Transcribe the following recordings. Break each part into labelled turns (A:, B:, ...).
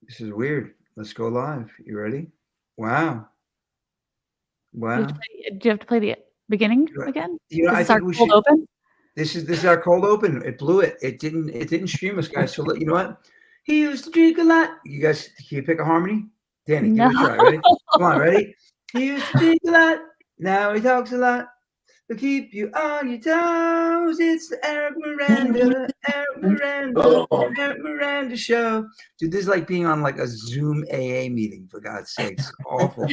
A: This is weird. Let's go live. You ready? Wow. Wow.
B: Do you have to play the beginning
A: You
B: again? Is
A: I
B: this our
A: think we
B: cold
A: should.
B: open?
A: This is our cold open. It blew it. It didn't stream us, guys. So you know what? He used to drink a lot. You guys, can you pick a harmony? Danny, give
B: No.
A: it a try. Ready? Come on, ready? He used to drink a lot. Now he talks a lot. To keep you on your toes. It's the
C: Oh,
A: Eric Miranda show. Dude, this is like being on like a Zoom AA meeting, for God's sakes. Awful.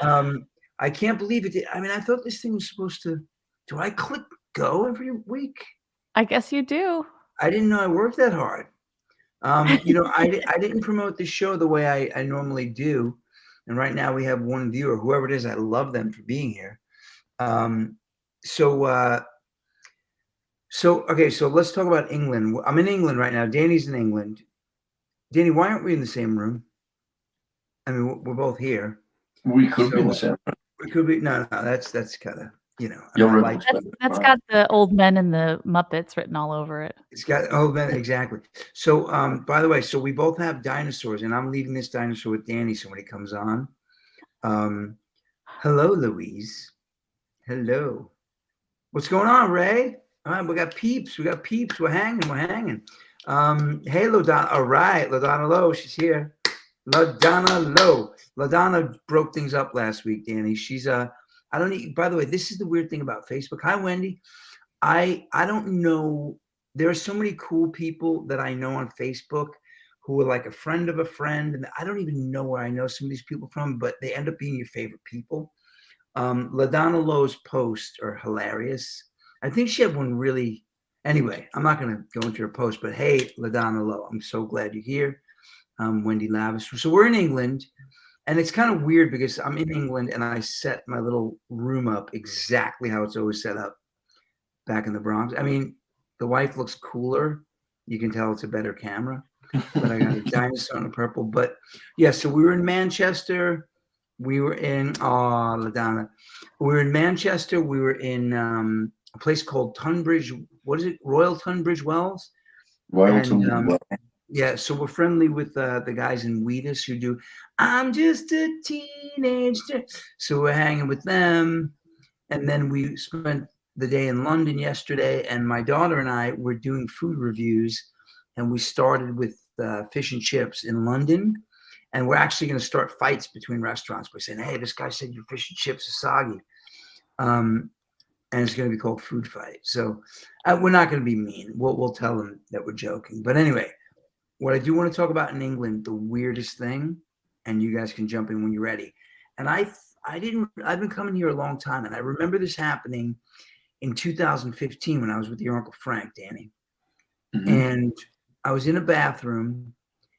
A: Um, I can't believe it. I mean, I thought this thing was supposed to. Do I click go every week?
B: I guess you do.
A: I didn't know I worked that hard. I didn't promote the show the way I normally do. And right now we have one viewer, whoever it is. I love them for being here. Um, so, uh, okay, so let's talk about England. I'm in England right now. Danny's in England. Danny, why aren't we in the same room? I mean, we're both here.
C: we could be in the same.
A: We could be. No, that's kind of,
C: Your room
A: like,
B: That's got the old men and the Muppets written all over it.
A: it's got exactly. So by the way, so we both have dinosaurs, and I'm leaving this dinosaur with Danny so when he comes on. Hello, Louise. Hello. What's going on, Ray? All right, we got peeps. We're hanging. Hey, LaDonna. All right, LaDonna Lowe, she's here. LaDonna Lowe. LaDonna broke things up last week, Danny. She's I don't need, by the way, this is the weird thing about Facebook. Hi, Wendy. I don't know. There are so many cool people that I know on Facebook who are like a friend of a friend, and I don't even know where I know some of these people from, but they end up being your favorite people. LaDonna Lowe's posts are hilarious. I think she had one really. Anyway, I'm not going to go into her post, but hey, LaDonna Lowe, I'm so glad you're here. Wendy Lavis. So we're in England, and it's kind of weird because I'm in England and I set my little room up exactly how it's always set up back in the Bronx. I mean, the wife looks cooler. You can tell it's a better camera, but I got a dinosaur in purple. But yeah, so we were in Manchester. We were in LaDonna. We were in Manchester. We were in a place called Tunbridge. What is it? Royal Tunbridge Wells. Yeah, so we're friendly with the guys in Wheatus who do I'm Just a Teenager. So we're hanging with them. And then we spent the day in London yesterday, and my daughter and I were doing food reviews, and we started with fish and chips in London. And we're actually going to start fights between restaurants by saying, hey, this guy said your fish and chips are soggy. And it's going to be called Food Fight. So we're not going to be mean. We'll tell them that we're joking. But anyway, what I do want to talk about in England, the weirdest thing, and you guys can jump in when you're ready. And I've been coming here a long time, and I remember this happening in 2015 when I was with your Uncle Frank, Danny. Mm-hmm. And I was in a bathroom,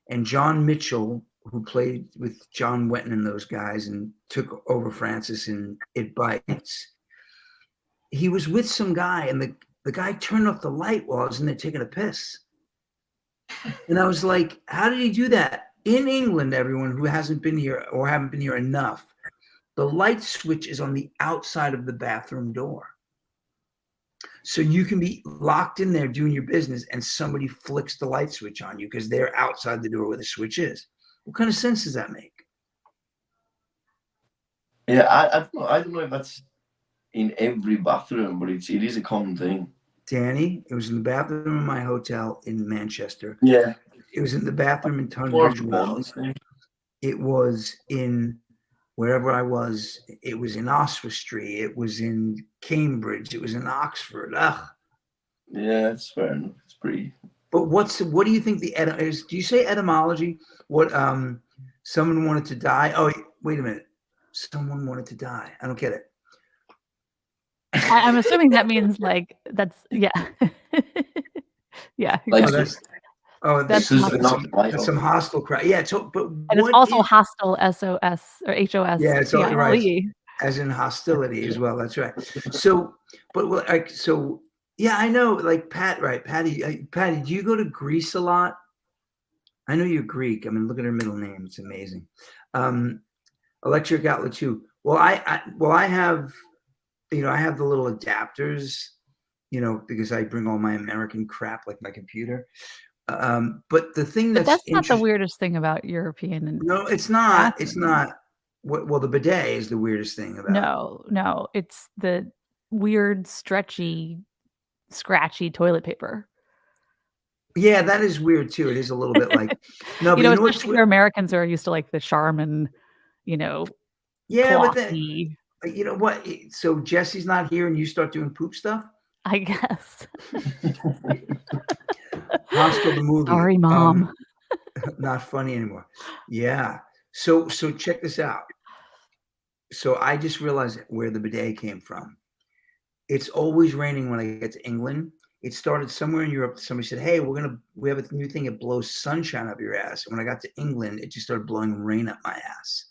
A: and John Mitchell, who played with John Wetton and those guys and took over Francis in It Bites, he was with some guy, and the guy turned off the light while I was in there taking a piss. And I was like, how did he do that? In England, everyone who hasn't been here or haven't been here enough, the light switch is on the outside of the bathroom door. So you can be locked in there doing your business and somebody flicks the light switch on you because they're outside the door where the switch is. What kind of sense does that make?
C: Yeah, I don't know if that's in every bathroom, but it is a common thing.
A: Danny, it was in the bathroom of my hotel in Manchester.
C: Yeah.
A: It was in the bathroom in Tunbridge Wells. It was in wherever I was. It was in Oswestry. It was in Cambridge. It was in Oxford. Ugh.
C: Yeah, it's fair enough. It's pretty.
A: But what do you think is? Do you say etymology? What someone wanted to die? Oh, wait a minute. Someone wanted to die. I don't get it.
B: I'm assuming that means like that's yeah. Yeah.
C: Like,
B: that's
A: some hostile crowd. Yeah, but
B: and it's also hostile, SOS or HOS.
A: Yeah, it's all right. As in hostility as well. That's right. So, but like, so yeah, I know. Like Pat, right? Patty, do you go to Greece a lot? I know you're Greek. I mean, look at her middle name; it's amazing. Electric outlet too. Well, I have. I have the little adapters, because I bring all my American crap like my computer. But the thing
B: But
A: that's
B: that's not the
A: interesting.
B: weirdest thing about European and
A: No, it's not. It's
B: bathroom.
A: not. Well, the bidet is the weirdest thing about it.
B: No, it's the weird, stretchy, scratchy toilet paper.
A: Yeah, that is weird too. It is a little bit like no, but you know what's
B: especially
A: weird?
B: for Americans who are used to like the Charmin, you know,
A: Yeah, but then
B: clocky,
A: you know what? So Jesse's not here, and you start doing poop stuff.
B: I guess.
A: Hostel the movie.
B: Sorry, Mom.
A: Not funny anymore. Yeah. So check this out. So I just realized where the bidet came from. It's always raining when I get to England. It started somewhere in Europe. Somebody said, "Hey, we have a new thing. It blows sunshine up your ass." And when I got to England, it just started blowing rain up my ass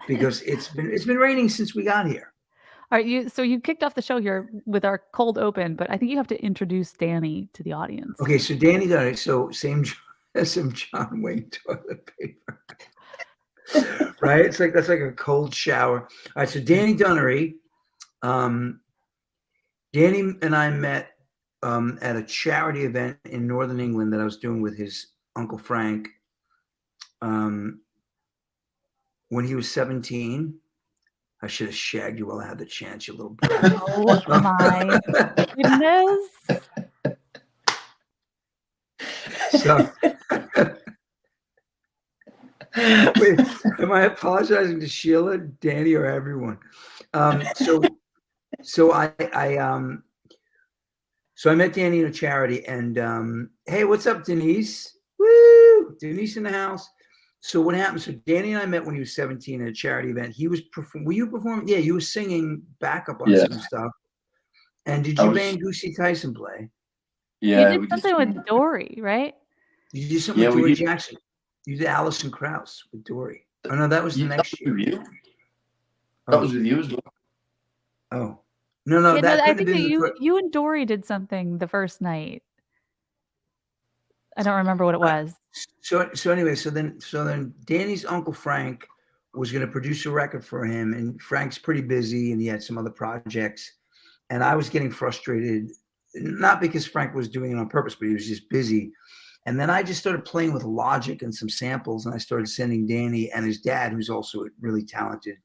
A: because it's been raining since we got here.
B: All right, so you kicked off the show here with our cold open, but I think you have to introduce Danny to the audience.
A: Okay, so Danny done it. So same John Wayne toilet paper. Right? It's like that's like a cold shower. All right, so Danny Dunnery. Danny and I met at a charity event in Northern England that I was doing with his Uncle Frank when he was 17. I should have shagged you while I had the chance, you little brat.
B: Oh my goodness.
A: So, wait, am I apologizing to Sheila, Danny, or everyone? So I met Danny in a charity, and hey, what's up, Denise? Woo! Denise in the house. So what happened? So Danny and I met when he was 17 at a charity event. He was performing. Were you performing? Yeah, you were singing backup on some stuff. And did you and Goosey Tyson play?
B: Yeah, you did something with Dory, right?
A: You did something with Dory Jackson. You did Alison Krauss with Dory. Oh no, that was the next year.
C: That was with you as well.
A: Oh no, that
B: I
A: couldn't
B: think
A: have been
B: you and Dory did something the first night. I don't remember what it was.
A: So anyway, so then Danny's Uncle Frank was going to produce a record for him, and Frank's pretty busy, and he had some other projects, and I was getting frustrated, not because Frank was doing it on purpose, but he was just busy. And then I just started playing with Logic and some samples, and I started sending Danny and his dad, who's also a really talented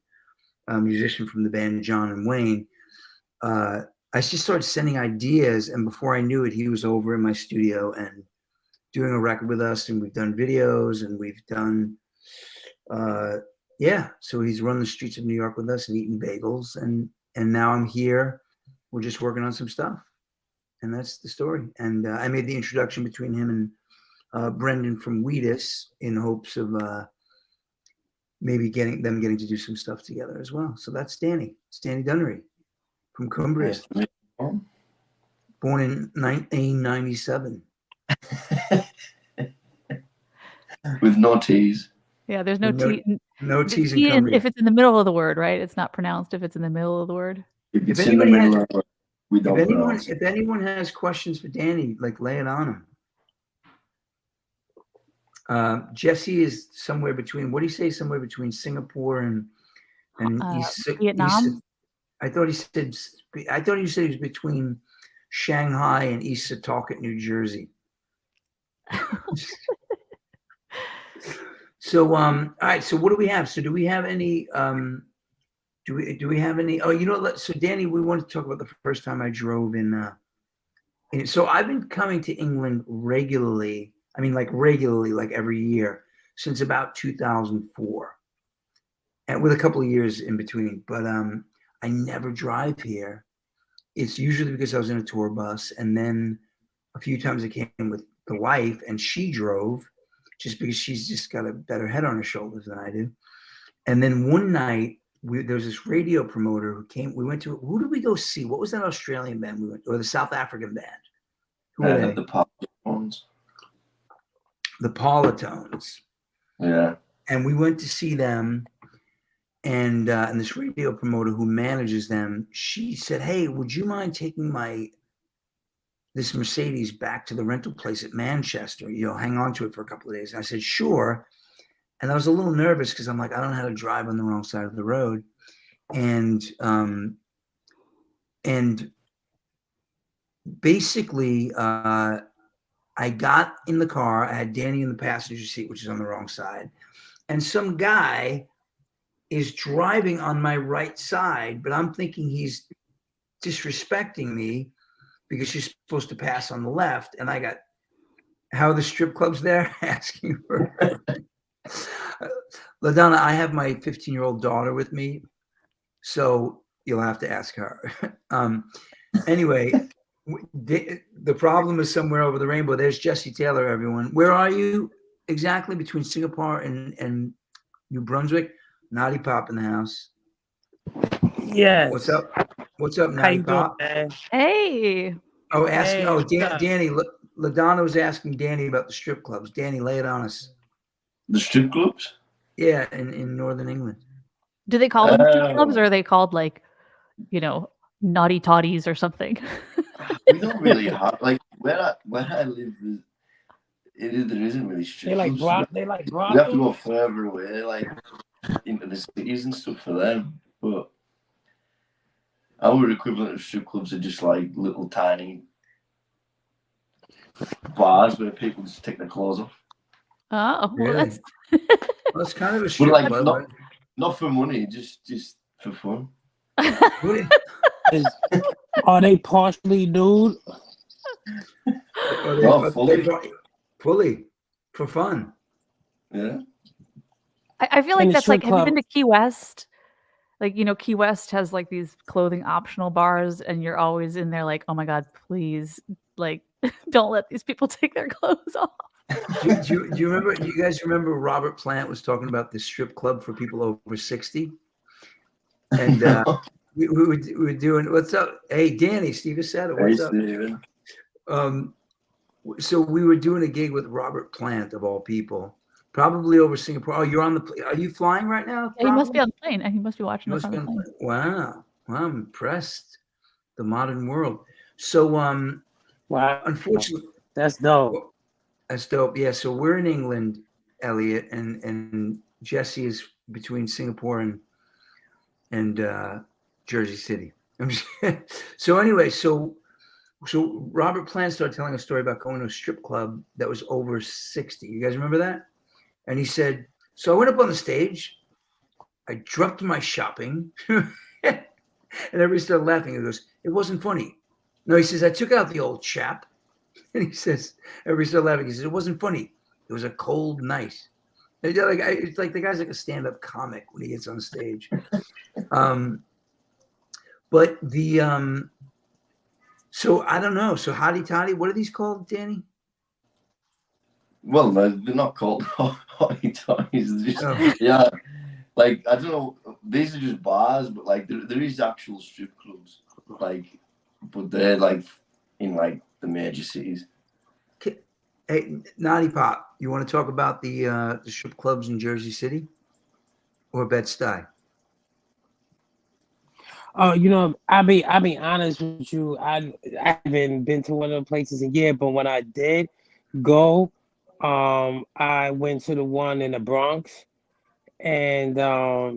A: musician from the band John and Wayne. I just started sending ideas, and before I knew it, he was over in my studio and doing a record with us, and we've done videos, and we've done so he's run the streets of New York with us and eating bagels, and now I'm here. We're just working on some stuff, and that's the story. And I made the introduction between him and Brendan from Wheatus in hopes of maybe getting to do some stuff together as well. So that's Danny. It's Danny Dunnery from Cumbria. Born in 1997.
C: With no T's.
B: Yeah, there's no T.
A: No T's in Cumbria.
B: If it's in the middle of the word, right? It's not pronounced if it's in the middle of the word.
C: If it's in the middle of the word, we don't pronounce it.
A: If anyone has questions for Danny, like lay it on him. Jesse is somewhere between, what do you say, somewhere between Singapore and
B: Vietnam?
A: I thought you said he was between Shanghai and East Setauket, New Jersey. So all right, so what do we have? So do we have any do we have any, oh, you know, so Danny, we want to talk about the first time I drove in so I've been coming to England regularly, like every year since about 2004. And with a couple of years in between, but I never drive here. It's usually because I was in a tour bus, and then a few times I came with the wife, and she drove, just because she's just got a better head on her shoulders than I do. And then one night, there was this radio promoter who came. We went to, who did we go see? What was that Australian band we went to, or the South African band? Who were they?
C: The Parlotones.
A: The Parlotones.
C: Yeah.
A: And we went to see them. And this radio promoter who manages them, she said, "Hey, would you mind taking this Mercedes back to the rental place at Manchester? Hang on to it for a couple of days." And I said, "Sure." And I was a little nervous because I'm like, I don't know how to drive on the wrong side of the road. And basically, I I got in the car. I had Danny in the passenger seat, which is on the wrong side. And some guy is driving on my right side, but I'm thinking he's disrespecting me because she's supposed to pass on the left. And I got, how are the strip clubs there? Asking for LaDonna, I have my 15-year-old daughter with me, so you'll have to ask her. Anyway, the problem is somewhere over the rainbow. There's Jesse Taylor, everyone. Where are you exactly between Singapore and New Brunswick? Naughty Pop in the house.
D: Yes.
A: What's up? What's up,
D: How
A: Naughty
D: you doing,
A: Pop?
D: man?
B: Hey.
A: Oh, asking.
D: Hey,
A: Oh,
D: what's up?
A: Danny. LaDonna was asking Danny about the strip clubs. Danny, lay it on us.
C: The strip clubs?
A: Yeah, in Northern England.
B: Do they call them strip clubs, or are they called like, naughty toddies or something?
C: We don't really have, like, where I live, there isn't really strip clubs.
D: They like
C: We have to go
D: brothels.
C: further away, like into the cities and stuff for them. But our equivalent of strip clubs are just like little tiny bars where people just take their clothes off.
B: Oh, well,
A: Really?
B: that's
A: Well, it's kind of a
C: But
A: strip
C: like
A: club.
C: not for money, just for fun.
A: Right?
D: Are they partially nude?
C: No,
A: Fully for fun.
C: Yeah.
B: I feel
D: In
B: like
D: the
B: that's like,
D: strip
B: have you been
D: club-
B: to Key West? Like, Key West has like these clothing optional bars, and you're always in there like, oh my God, please, like, don't let these people take their clothes off.
A: Do you remember? You guys remember Robert Plant was talking about this strip club for people over 60? And we were doing. What's up? Hey, Danny, Steve said it. What's
C: Hey,
A: up?
C: Steven.
A: So we were doing a gig with Robert Plant of all people, probably over Singapore. Oh, you're on the. Are you flying right now?
B: Yeah, he must be
A: Probably?
B: on the plane, and he must be watching
A: You
B: us
A: must
B: on
A: be
B: the
A: on.
B: plane.
A: Wow, I'm impressed. The modern world. So
D: Wow,
A: unfortunately,
D: that's dope.
A: well, that's dope. Yeah. So we're in England, Elliot, and Jesse is between Singapore and Jersey City. So anyway, so Robert Plant started telling a story about going to a strip club that was over 60. You guys remember that? And he said, so I went up on the stage, I dropped my shopping, and everybody started laughing. He goes, it wasn't funny. No, he says, I took out the old chap. And he says, everybody started laughing. He says, it wasn't funny. It was a cold night. And it's like the guy's like a stand-up comic when he gets on stage. But the so I don't know. So hottie toddy, what are these called, Danny?
C: Well, they're not called hottie toddies. They're just,
A: Oh.
C: yeah, like I don't know. These are just bars, but like there is actual strip clubs, like, but they're like in like the major cities.
A: Hey, Naughty Pop, you want to talk about the strip clubs in Jersey City or Bed-Stuy?
D: Oh, I'll be honest with you. I haven't been to one of the places in years, but when I did go, I went to the one in the Bronx, and I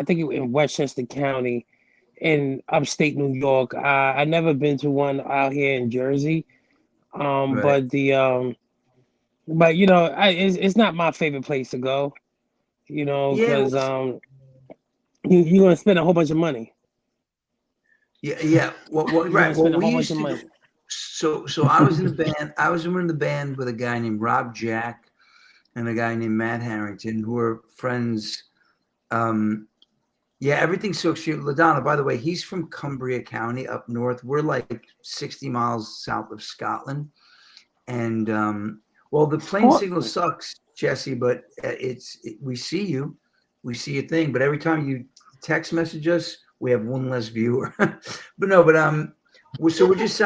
D: think in Westchester County, in upstate New York. I never been to one out here in Jersey,
A: Right.
D: but it's not my favorite place to go,
A: Yeah,
D: because you're gonna spend a whole bunch of money.
A: yeah. Well,
D: You're
A: right.
D: gonna spend a
A: Well, we
D: whole bunch
A: used
D: of
A: to.
D: money.
A: So I was in a band. I was in the band with a guy named Rob Jack and a guy named Matt Harrington, who are friends. Yeah, everything's so extreme. LaDonna, by the way, he's from Cumbria County up north. We're like 60 miles south of Scotland. And well, the plane signal sucks, Jesse, but we see you. We see your thing. But every time you text message us, we have one less viewer. So we're just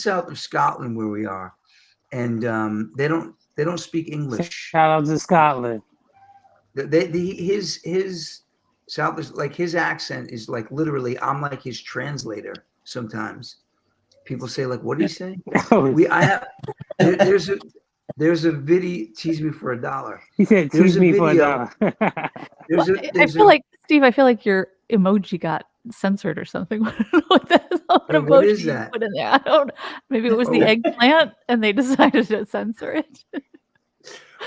A: south of Scotland where we are. And they don't speak English.
D: Shout out to Scotland.
A: His South is like his accent is like literally I'm like his translator sometimes. People say like, what do you say? There's a video. Tease me for $1.
D: He said,
A: There's
D: tease
A: a
D: me for
A: video.
D: $1.
B: I feel like Steve. I feel like your emoji got censored or something. I don't know what that is. What
A: What is
B: emoji you
A: that?
B: put in there. I don't. Maybe it was the
A: Oh.
B: eggplant, and they decided to censor it.
A: All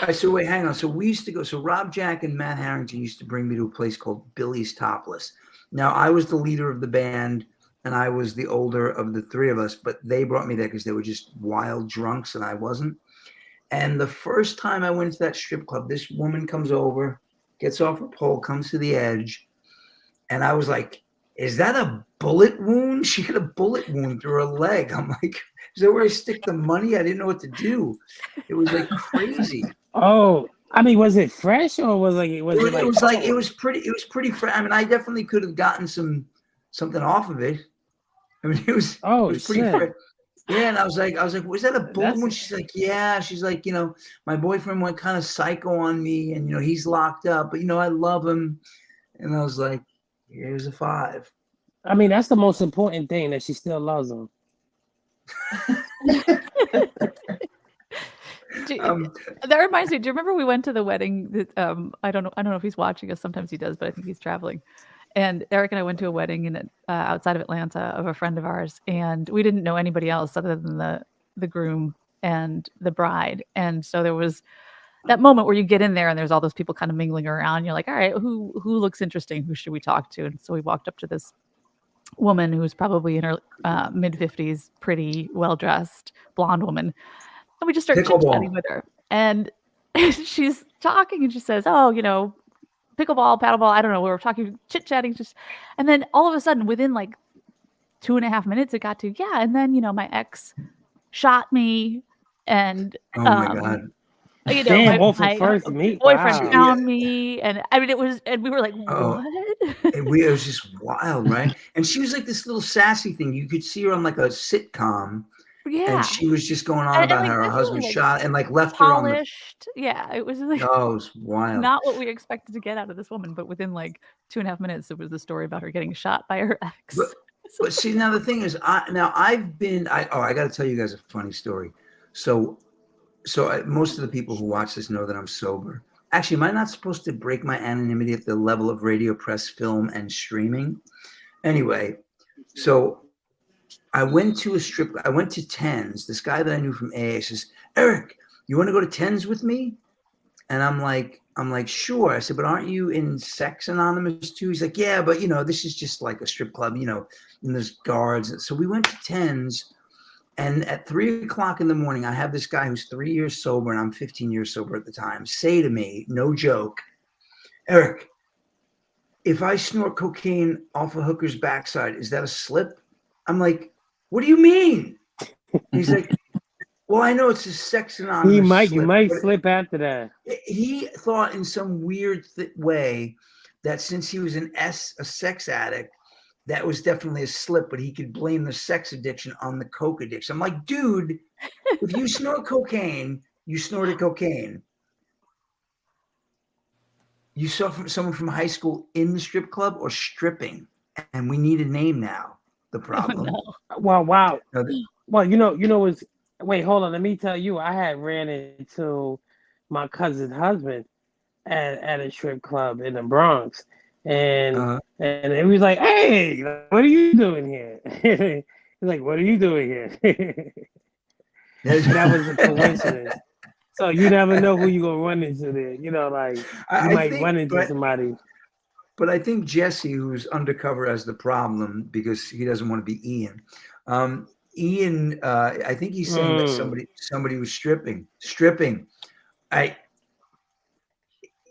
A: right, so wait, hang on. So we used to go. So Rob Jack and Matt Harrington used to bring me to a place called Billy's Topless. Now I was the leader of the band, and I was the older of the three of us. But they brought me there because they were just wild drunks, and I wasn't. And the first time I went to that strip club, this woman comes over, gets off her pole, comes to the edge, and I was like, "Is that a bullet wound?" She had a bullet wound through her leg. I'm like, "Is that where I stick the money?" I didn't know what to do. It was like crazy.
D: Oh, I mean, was it fresh or was it
A: It was pretty fresh. I mean, I definitely could have gotten something off of it. I mean, it was pretty
D: shit.
A: fresh. Yeah, and I was like, was that a bullet
D: That's-
A: wound? She's like, yeah. She's like, my boyfriend went kind of psycho on me, and he's locked up, but I love him. And I was like, here's a 5.
D: I mean, that's the most important thing, that she still loves him.
B: That reminds me. Do you remember we went to the wedding? That I don't know if he's watching us. Sometimes he does, but I think he's traveling. And Eric and I went to a wedding in outside of Atlanta of a friend of ours, and we didn't know anybody else other than the groom and the bride. And so there was that moment where you get in there and there's all those people kind of mingling around. You're like, all right, who looks interesting? Who should we talk to? And so we walked up to this woman who's probably in her mid-50s, pretty well-dressed blonde woman. And we just start chit-chatting with her. And she's talking and she says, oh, pickleball, paddleball, I don't know. We were talking, chit-chatting, and then all of a sudden, within like 2.5 minutes, it got to, and then, my ex shot me, and
A: oh my God.
D: Damn,
B: my
D: first meet.
B: boyfriend found me, and I mean, and we were like, what?
A: It was just wild, right? And she was like this little sassy thing. You could see her on like a sitcom.
B: Yeah.
A: And she was just going on about how her husband shot and like left
B: polished. Her on the. Yeah, it was like,
A: it was wild.
B: Not what we expected to get out of this woman, but within like 2.5 minutes, it was the story about her getting shot by her ex.
A: But see, now the thing is, I got to tell you guys a funny story. So most of the people who watch this know that I'm sober. Actually, am I not supposed to break my anonymity at the level of radio, press, film, and streaming? Anyway, so I went to Tens. This guy that I knew from AA says, Eric, you want to go to Tens with me? And I'm like, sure. I said, but aren't you in Sex Anonymous too? He's like, yeah, but this is just like a strip club, and there's guards. So we went to Tens, and at 3:00 in the morning, I have this guy who's 3 years sober, and I'm 15 years sober at the time, say to me, no joke, Eric, if I snort cocaine off a hooker's backside, is that a slip? I'm like, what do you mean? He's like, well, I know it's a Sex Anonymous.
D: You might slip after that.
A: He thought in some weird way that since he was a sex addict, that was definitely a slip, but he could blame the sex addiction on the coke addiction. I'm like, dude, if you snort cocaine, you snorted cocaine. You saw someone from high school in the strip club or stripping, and we need a name now. The problem.
B: Oh, no.
D: Well, wow. Well, wait, hold on. Let me tell you, I had ran into my cousin's husband at a strip club in the Bronx, and it was like, hey, what are you doing here? He's like, what are you doing here? That was a coincidence. So you never know who you're gonna run into there. You might run into somebody.
A: But I think Jesse, who's undercover as the problem because he doesn't want to be Ian. Ian, I think he's saying that somebody was stripping.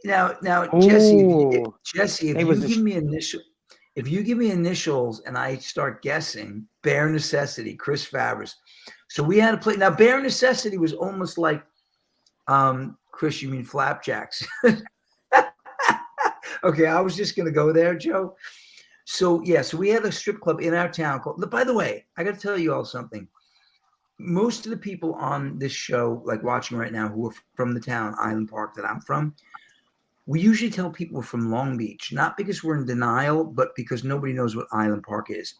A: Now, Jesse, if you give me initials and I start guessing, Bare Necessity, Chris Fabris. So we had to play. Now, Bare Necessity was almost like, Chris, you mean flapjacks? Okay, I was just gonna go there, Joe. So we had a strip club in our town called. By the way, I got to tell you all something. Most of the people on this show, like watching right now, who are from the town Island Park that I'm from, we usually tell people we're from Long Beach, not because we're in denial, but because nobody knows what Island Park is.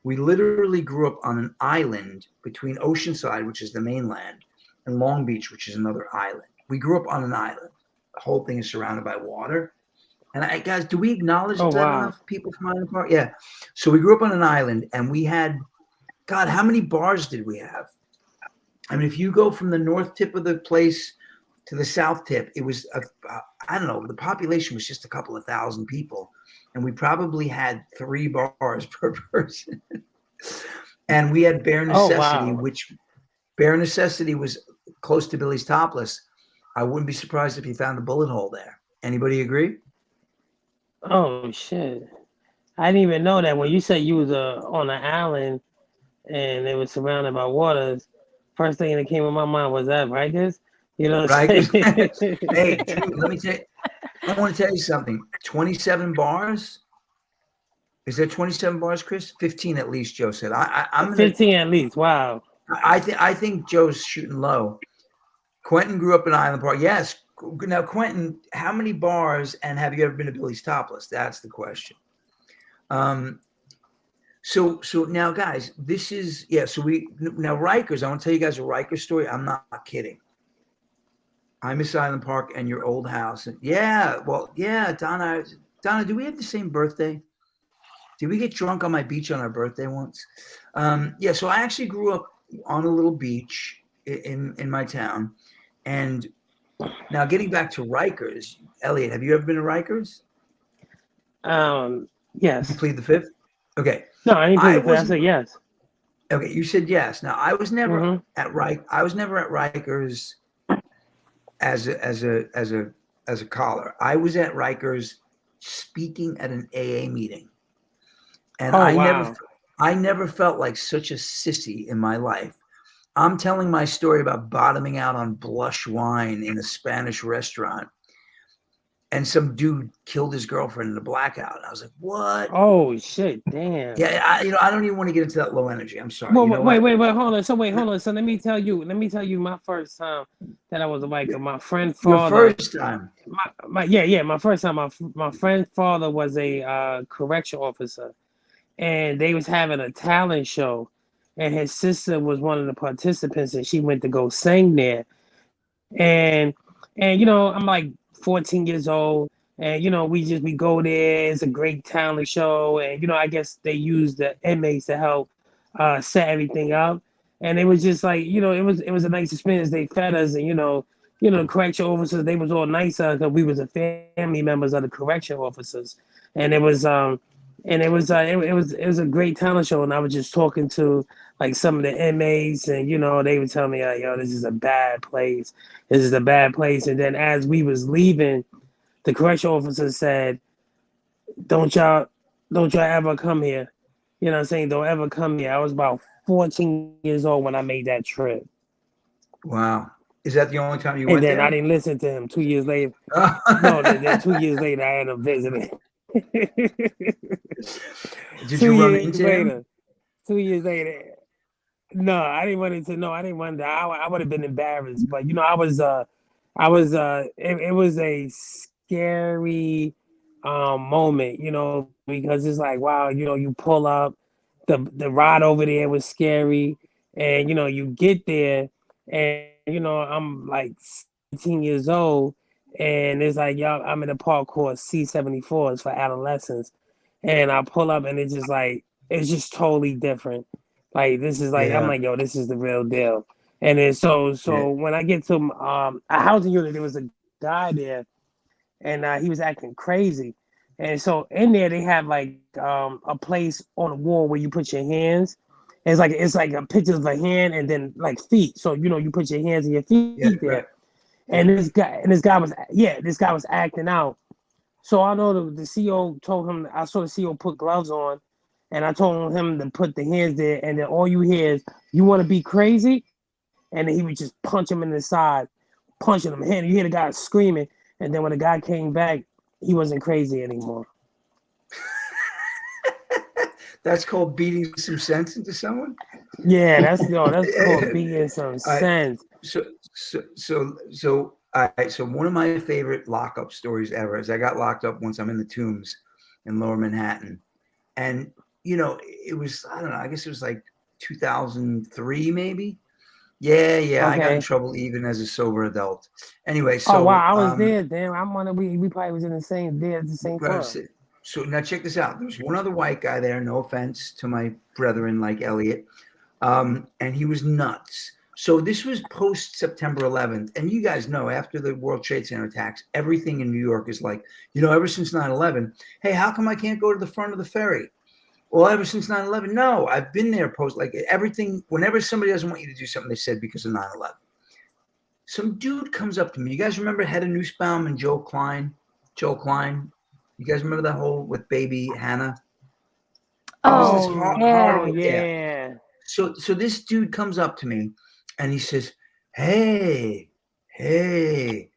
A: We literally grew up on an island between Oceanside, which is the mainland, and Long Beach, which is another island. We grew up on an island. The whole thing is surrounded by water. And guys, do we acknowledge
D: Oh
A: that
D: wow.
A: enough? People from Island Park? Yeah. So we grew up on an island, and we had, God, how many bars did we have? I mean, if you go from the north tip of the place to the south tip, it was, I don't know, the population was just a couple of thousand people. And we probably had 3 bars per person. And we had Bare
D: Oh
A: Necessity,
D: wow.
A: which Bare Necessity was close to Billy's Topless. I wouldn't be surprised if you found a bullet hole there. Anybody agree?
D: Oh shit. I didn't even know that. When you said you was on an island and it was surrounded by waters, first thing that came in my mind was that Rikers. You know what I'm
A: Right?
D: saying?
A: Hey, Drew, let me tell you, I want to tell you something. 27 bars. Is there 27 bars, Chris? 15 at least, Joe said. I'm gonna
D: 15 at least. Wow.
A: I think Joe's shooting low. Quentin grew up in Island Park. Yes. Now, Quentin, how many bars and have you ever been to Billy's Topless? That's the question. So now, guys, this is So now Rikers. I want to tell you guys a Rikers story. I'm not kidding. I miss Island Park and your old house. And Donna. Donna, do we have the same birthday? Did we get drunk on my beach on our birthday once? So I actually grew up on a little beach in my town. And now getting back to Rikers, Elliot, have you ever been to Rikers? You
D: Yes.
A: plead the fifth? Okay.
D: No, I didn't plead the fifth. I
A: wasn't-
D: said yes.
A: Okay, you said yes. Now I was never
D: Mhm.
A: at Rikers as a caller. I was at Rikers speaking at an AA meeting. And
D: Oh
A: I
D: wow.
A: never felt like such a sissy in my life. I'm telling my story about bottoming out on blush wine in a Spanish restaurant, and some dude killed his girlfriend in a blackout. And I was like, "What?"
D: Oh shit! Damn.
A: Yeah, I don't even want to get into that low energy. I'm sorry.
D: Well,
A: You know
D: wait,
A: what?
D: hold on. Hold on. So let me tell you my first time that I was a biker. My friend
A: Your
D: father,
A: first time.
D: my first time. My friend's father was a correction officer, and they was having a talent show, and his sister was one of the participants, and she went to go sing there, and I'm like 14 years old, and we go there. It's a great talent show, and I guess they use the inmates to help set everything up, and it was just like it was a nice experience. They fed us, and the correction officers, they was all nice because we was the family members of the correction officers, and it was a great talent show, and I was just talking to like some of the inmates, and they would tell me, yo, this is a bad place. This is a bad place. And then as we was leaving, the correction officer said, don't y'all ever come here. You know what I'm saying? Don't ever come here. I was about 14 years old when I made that trip.
A: Wow. Is that the only time you
D: And
A: went
D: then
A: there?
D: I didn't listen to him 2 years later. No, then 2 years later I ended up visiting.
A: Did you run into him?
D: Later. 2 years later. No, I didn't run into. No, I didn't run. I would have been embarrassed, but it was a scary moment, because it's like, wow, you pull up, the ride over there was scary, and you get there, and I'm like 17 years old, and it's like, y'all, I'm in a park called C74s for adolescents, and I pull up, and it's just totally different. Like, this is like, I'm
A: Yeah.
D: like, yo, this is the real deal. And then so
A: Yeah.
D: when I get to a housing unit, there was a guy there, and he was acting crazy. And so in there they have like a place on the wall where you put your hands. It's like a picture of a hand and then like feet. So you put your hands and your feet
A: Yeah.
D: there.
A: Right.
D: And this guy was acting out. So I know the CO told him. I saw the CO put gloves on, and I told him to put the hands there. And then all you hear is, "You want to be crazy?" And then he would just punch him in the side, punching him. And you hear the guy screaming. And then when the guy came back, he wasn't crazy anymore.
A: That's called beating some sense into someone.
D: Yeah, that's called being some sense.
A: So one of my favorite lockup stories ever is I got locked up once. I'm in the Tombs in Lower Manhattan, and it was, I don't know, I guess it was like 2003 maybe, Yeah. I got in
D: Okay.
A: trouble even as a sober adult. Anyway,
D: Oh wow,
A: so
D: I was there. Damn, I'm wondering we probably was in the same there at the same time.
A: so now check this out. There's one other white guy there. No offense to my brethren like Elliot, and he was nuts. So this was post September 11th, and you guys know after the World Trade Center attacks, everything in New York is like, ever since 9/11. Hey, how come I can't go to the front of the ferry? Well, ever since 9/11, no, I've been there post like everything. Whenever somebody doesn't want you to do something, they said because of 9/11. Some dude comes up to me. You guys remember Hedda Nussbaum and Joe Klein? Joe Klein. You guys remember that whole with baby Hannah?
B: Oh, yeah.
D: Yeah.
A: So this dude comes up to me and he says, hey, I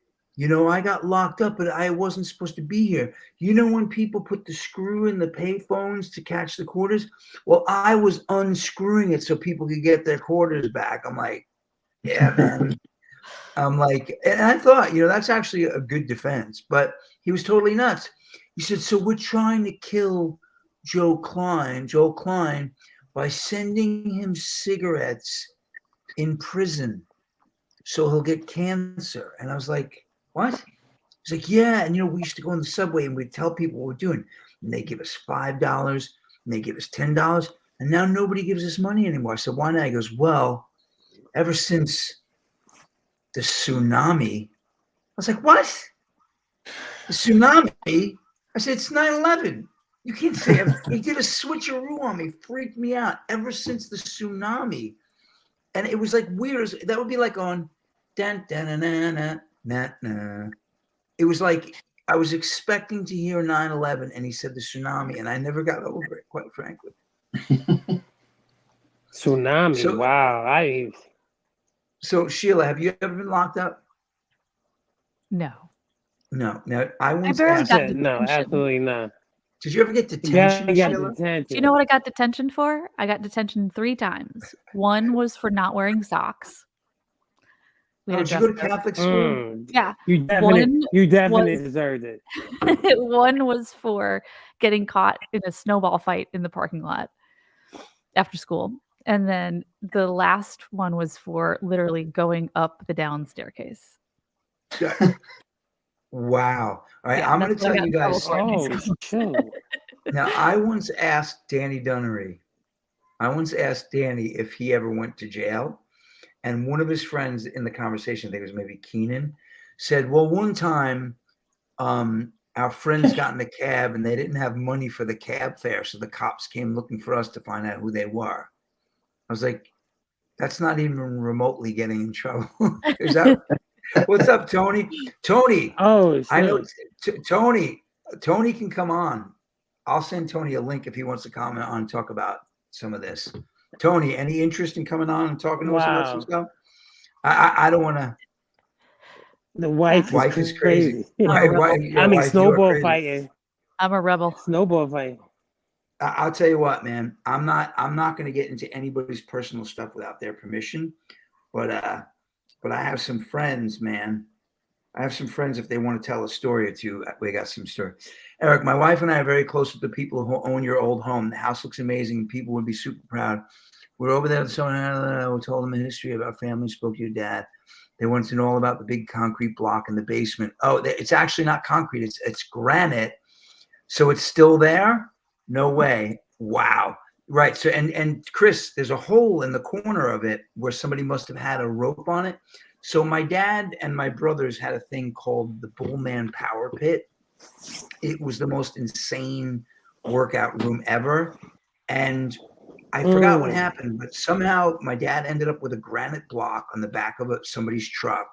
A: got locked up, but I wasn't supposed to be here. You know when people put the screw in the payphones to catch the quarters? Well, I was unscrewing it so people could get their quarters back. I'm like, yeah, man. I'm like, and I thought, that's actually a good defense, but he was totally nuts. He said, so we're trying to kill Joe Klein, by sending him cigarettes in prison so he'll get cancer. And I was like, what? He's like, yeah. And, we used to go on the subway and we'd tell people what we're doing. And they give us $5 and they give us $10. And now nobody gives us money anymore. I said, why not? He goes, well, ever since the tsunami. I was like, what? The tsunami? I said, it's 9/11. You can't say it. He did a switcheroo on me, freaked me out ever since the tsunami. And it was like weird. That would be like on dan dan na na na na. It was like I was expecting to hear 9/11 and he said the tsunami, and I never got over it, quite frankly.
D: Tsunami. Wow.
A: So Sheila, have you ever been locked up?
B: No.
A: No. Now I once
B: barely
A: asked.
B: got
D: No,
B: detention.
D: absolutely not.
A: Did you ever get detention,
D: You got
A: Sheila?
D: detention.
B: Do you know what I got detention for? I got detention 3 times. One was for not wearing socks. We had
A: Did you go to Catholic school?
B: Yeah.
D: You definitely deserved it.
B: One was for getting caught in a snowball fight in the parking lot after school. And then the last one was for literally going up the down staircase.
A: Wow. All right,
B: Yeah,
A: I'm going to tell you guys.
D: Oh, shoot.
A: Now, I once asked Danny Dunnery. If he ever went to jail. And one of his friends in the conversation, I think it was maybe Keenan, said, well, one time our friends got in a cab and they didn't have money for the cab fare. So the cops came looking for us to find out who they were. I was like, that's not even remotely getting in trouble. Is that what's up, Tony? Tony.
D: Oh, shit.
A: I know Tony can come on. I'll send Tony a link if he wants to comment on, talk about some of this. Tony, any interest in coming on and talking to us about some stuff? I don't want to.
D: The wife is crazy.
B: Snowball
D: fighting.
B: I'm a rebel.
D: Snowball fighting.
A: I'll tell you what, man. I'm not going to get into anybody's personal stuff without their permission. But I have some friends, man. I have some friends. If they want to tell a story or two, we got some story. Eric, my wife and I are very close with the people who own your old home. The house looks amazing. People would be super proud. We're over there with someone. We told them a history of our family. Spoke to your dad. They wanted to know all about the big concrete block in the basement. Oh, it's actually not concrete. It's granite. So it's still there? No way. Wow. Right. So and Chris, there's a hole in the corner of it where somebody must have had a rope on it. So my dad and my brothers had a thing called the Bullman Power Pit. It was the most insane workout room ever. And I forgot what happened, but somehow my dad ended up with a granite block on the back of somebody's truck.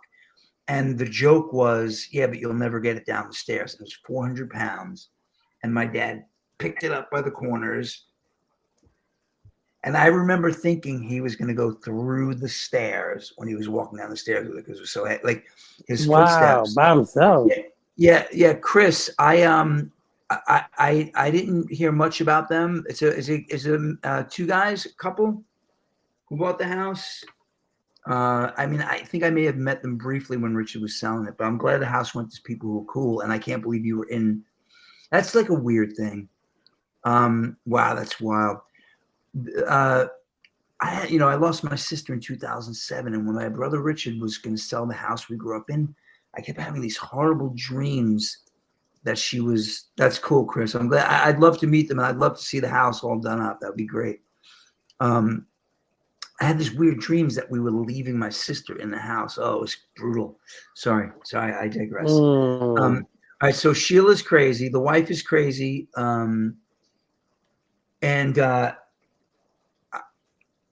A: And the joke was, yeah, but you'll never get it down the stairs. It was 400 pounds. And my dad picked it up by the corners. And I remember thinking he was going to go through the stairs when he was walking down the stairs because it was so like his footsteps.
D: By himself.
A: Yeah. Chris, I didn't hear much about them. Is it 2 guys, a couple who bought the house? I mean, I think I may have met them briefly when Richard was selling it, but I'm glad the house went to people who were cool. And I can't believe you were in. That's like a weird thing. Wow, that's wild. I lost my sister in 2007, and when my brother Richard was going to sell the house we grew up in, I kept having these horrible dreams that she was. That's cool, Chris. I'm glad. I'd love to meet them, and I'd love to see the house all done up. That would be great. I had these weird dreams that we were leaving my sister in the house. Oh, it was brutal. Sorry, I digress. All right, so Sheila's crazy. The wife is crazy.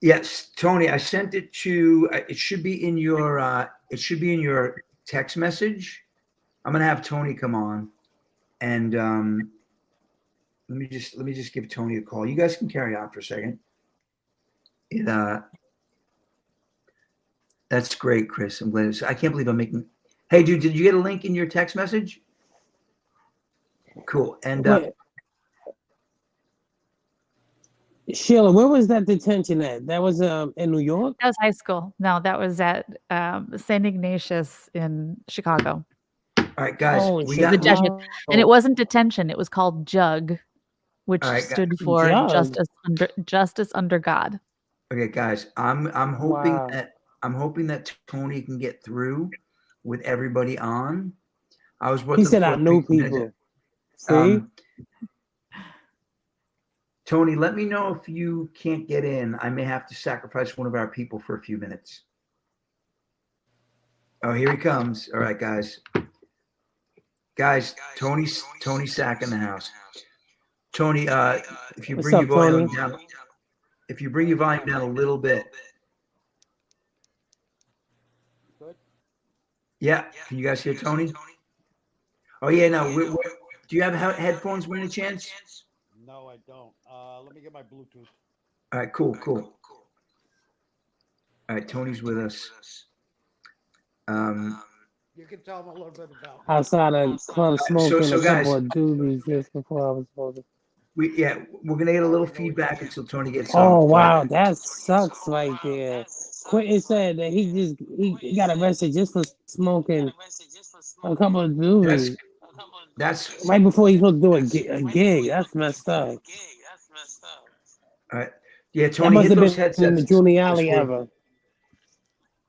A: Yes, Tony, I sent it to. It should be in your. It should be in your text message. I'm gonna have Tony come on, and let me just give Tony a call. You guys can carry on for a second. That's great, Chris. I'm glad. I can't believe I'm making. Hey, dude, did you get a link in your text message? Cool. And
D: Sheila, where was that detention at? That was in New York?
B: That was high school. No, that was at St. Ignatius in Chicago.
A: all right, guys,
B: And it wasn't detention. It was called JUG, which stood for
D: JUG.
B: Justice Under God.
A: Okay, guys, I'm hoping that Tony can get through with everybody on. I was working.
D: He said I know people. See?
A: Tony, let me know if you can't get in. I may have to sacrifice one of our people for a few minutes. Oh, here he comes. All right, guys. Guys, Tony Sack in the house. Tony, if you bring your volume down, a little bit.
E: Good.
A: Yeah. Can you guys hear Tony? Oh yeah. No. Do you have headphones by any chance?
E: No, I don't. Let me get my Bluetooth.
A: All right. Cool. All right. Tony's with us.
E: You can tell them a little bit about.
D: Outside of club smoking
A: so
D: a couple
A: guys,
D: of doobies just before I was supposed to.
A: We're gonna get a little feedback until Tony gets on.
D: Oh wow, that sucks right there. Quentin said that he got arrested just for smoking a couple of doobies.
A: That's
D: right before he's supposed to do a gig. That's messed up.
A: All right. Yeah, Tony,
D: that must have
A: those
D: been
A: headsets.
D: in the Giuliani ever.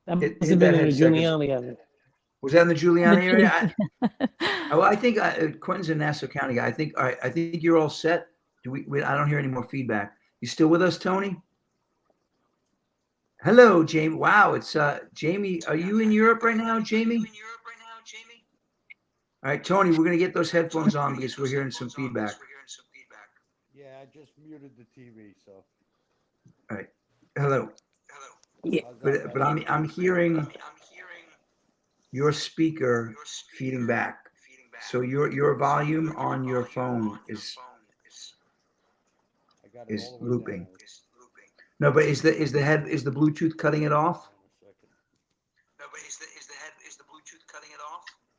D: That must have been in the
A: headset.
D: Giuliani ever.
A: Was that in the Giuliani area? I think Quentin's a Nassau County guy. I think you're all set. I don't hear any more feedback. You still with us, Tony? Hello, Jamie. Wow, it's Jamie. Are you in Europe right now, Jamie? All right, Tony, we're gonna get those headphones on because we're hearing some feedback.
E: Yeah, I just muted the TV, so.
A: All right. Hello.
D: Yeah.
A: But I'm hearing your speaker feeding back. So your volume on your phone is looping. No, but is the Bluetooth cutting it off?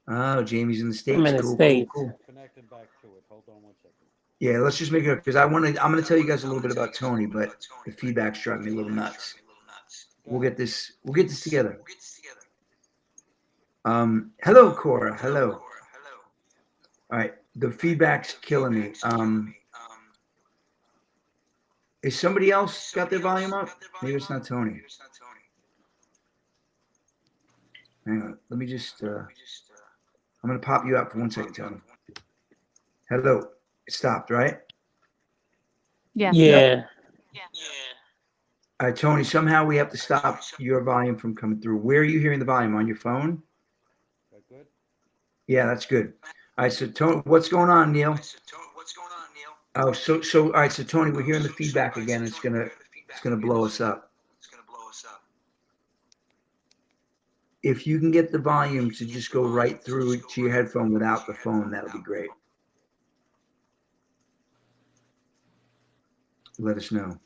A: Oh, Jamie's in the States.
D: I'm in the States.
A: Cool.
E: Connecting back to it. Hold on 1 second.
A: Yeah, let's just make it up because I'm going to tell you guys a little bit about Tony, but the feedback's driving me a little nuts. We'll get this together. Hello, Cora. Hello. All right, the feedback's killing me. Is somebody else got their volume up? Maybe it's not Tony. Hang on, let me just. I'm gonna pop you out for 1 second, Tony. Hello. It stopped, right?
B: Yeah.
A: All right, Tony, somehow we have to stop your volume from coming through. Where are you hearing the volume? On your phone?
E: That good?
A: Yeah, that's good. All right, so Tony, what's going on, Neil? Oh, so all right, so Tony, we're hearing the feedback again. It's gonna blow us up. If you can get the volume to just go right through to your headphone without the phone, that'll be great. Let us know.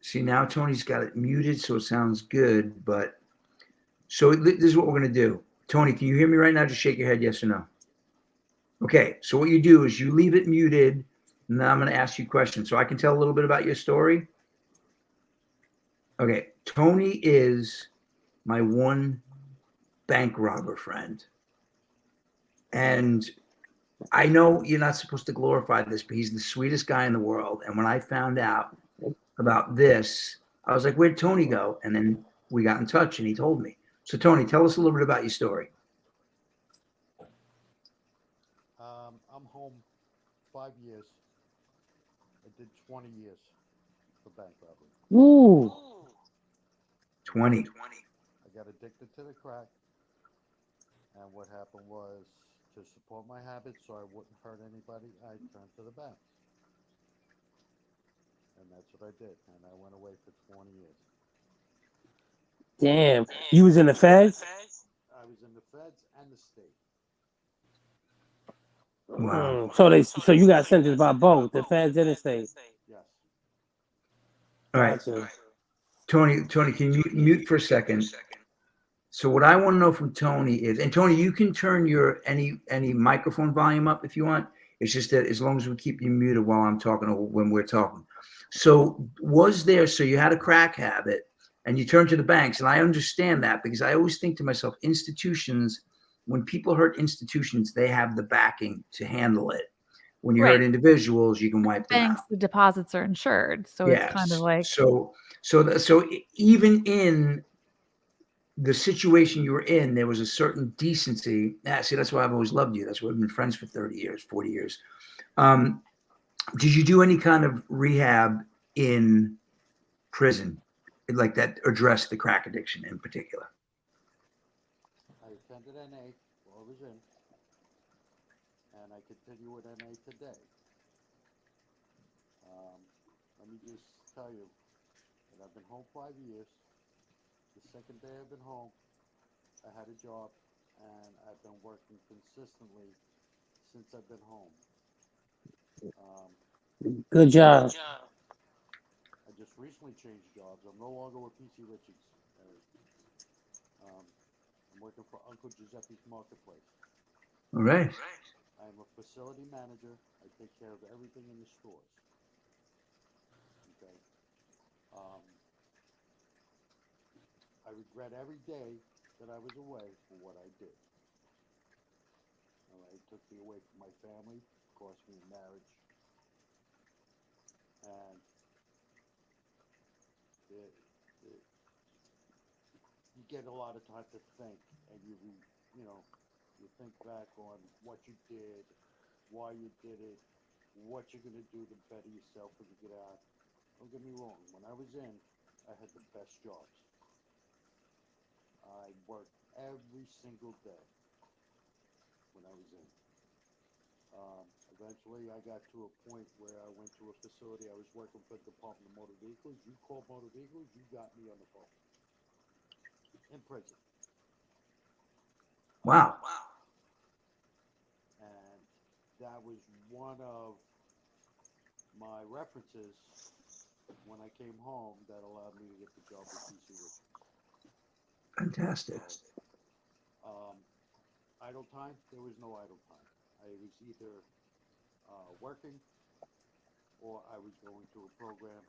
A: See, now Tony's got it muted, so it sounds good, but so this is what we're going to do. Tony, can you hear me right now? Just shake your head, yes or no. Okay, so what you do is you leave it muted, and then I'm going to ask you questions. So I can tell a little bit about your story. Okay, Tony is my one bank robber friend. And I know you're not supposed to glorify this, but he's the sweetest guy in the world. And when I found out about this, I was like, "Where'd Tony go?" And then we got in touch, and he told me. So, Tony, tell us a little bit about your story.
E: I'm home 5 years. I did 20 years for bank robbery.
D: Ooh.
A: 20.
E: I got addicted to the crack, and what happened was to support my habits so I wouldn't hurt anybody, I turned to the bank. And that's what I did. And I went away for 20 years.
D: Damn. You was in the feds?
E: I was in the feds and the state.
A: Wow.
D: So you got sentenced by both the feds and the state.
E: Yes.
A: All right.
D: Gotcha.
A: Tony, can you mute for a second? So what I want to know from Tony is, and Tony, you can turn your any microphone volume up if you want. It's just that as long as we keep you muted while I'm talking or when we're talking. So so you had a crack habit and you turned to the banks, and I understand that because I always think to myself, institutions, when people hurt institutions, they have the backing to handle it. When you hurt
B: Right.
A: individuals, you can wipe them
B: Banks,
A: out.
B: the deposits are insured, so it's kind of
A: Yes.
B: like
A: So even in the situation you were in, there was a certain decency. See, that's why I've always loved you. That's why we've been friends for 30 years, 40 years. Did you do any kind of rehab in prison, like that addressed the crack addiction in particular?
E: I attended NA while I was in, and I continue with NA today. Let me just tell you that I've been home 5 years. The second day I've been home, I had a job, and I've been working consistently since I've been home.
D: Good job.
E: I just recently changed jobs. I'm no longer with PC Richards. I'm working for Uncle Giuseppe's Marketplace.
A: All right.
E: I'm a facility manager. I take care of everything in the stores. Okay. I regret every day that I was away for what I did. All right, it took me away from my family, cost me a marriage, and you get a lot of time to think, and you think back on what you did, why you did it, what you're gonna do to better yourself when you get out. Don't get me wrong. When I was in, I had the best jobs. I worked every single day when I was in. Eventually, I got to a point where I went to a facility. I was working for the Department of Motor Vehicles. You called motor vehicles, you got me on the phone. In prison.
A: Wow.
E: And that was one of my references when I came home that allowed me to get the job with PC Richards.
A: Fantastic.
E: Idle time, there was no idle time. I was either working or I was going to a program.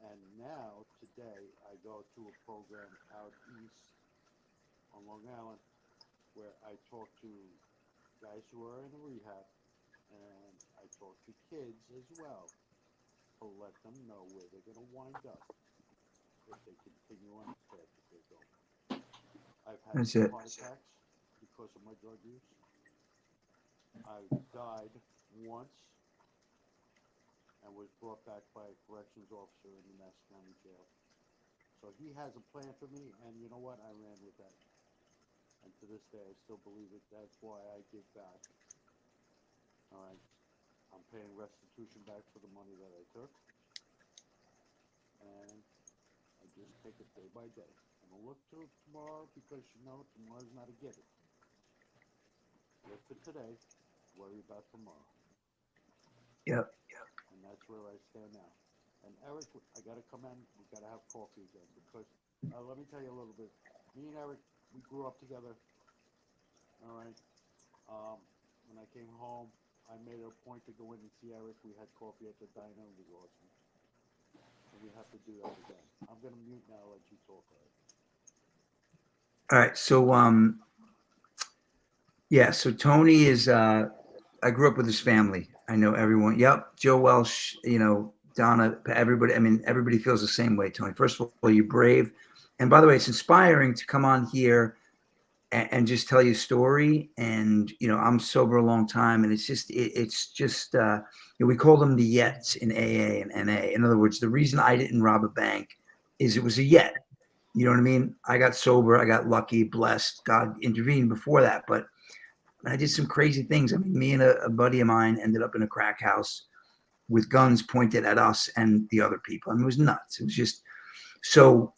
E: And now, today, I go to a program out east on Long Island where I talk to guys who are in rehab, and I talk to kids as well to let them know where they're going to wind up if they continue on the path that they're going. I've had
A: That's
E: 2
A: it.
E: heart attacks because of my drug use. I died once and was brought back by a corrections officer in the Nassau County Jail. So he has a plan for me, and you know what? I ran with that. And to this day, I still believe it. That's why I give back. All right. I'm paying restitution back for the money that I took. And I just take it day by day. I don't look to tomorrow because, tomorrow's not a given. Live for today, worry about tomorrow.
A: Yep.
E: And that's where I stand now. And Eric, I got to come in. We got to have coffee again because let me tell you a little bit. Me and Eric, we grew up together. All right. When I came home, I made it a point to go in and see Eric. We had coffee at the diner. It was awesome. And we have to do that again. I'm going to mute now and let you talk, Eric.
A: All right. So Yeah. So Tony is. I grew up with his family. I know everyone. Yep. Joe Welsh. Donna. Everybody. I mean, everybody feels the same way. Tony. First of all, you're brave, and by the way, it's inspiring to come on here and just tell your story. And I'm sober a long time, and it's just we call them the yets in AA and NA. In other words, the reason I didn't rob a bank is it was a yet. You know what I mean? I got sober, I got lucky, blessed. God intervened before that, but I did some crazy things. I mean, me and a buddy of mine ended up in a crack house with guns pointed at us and the other people. I mean, it was nuts. It was just so.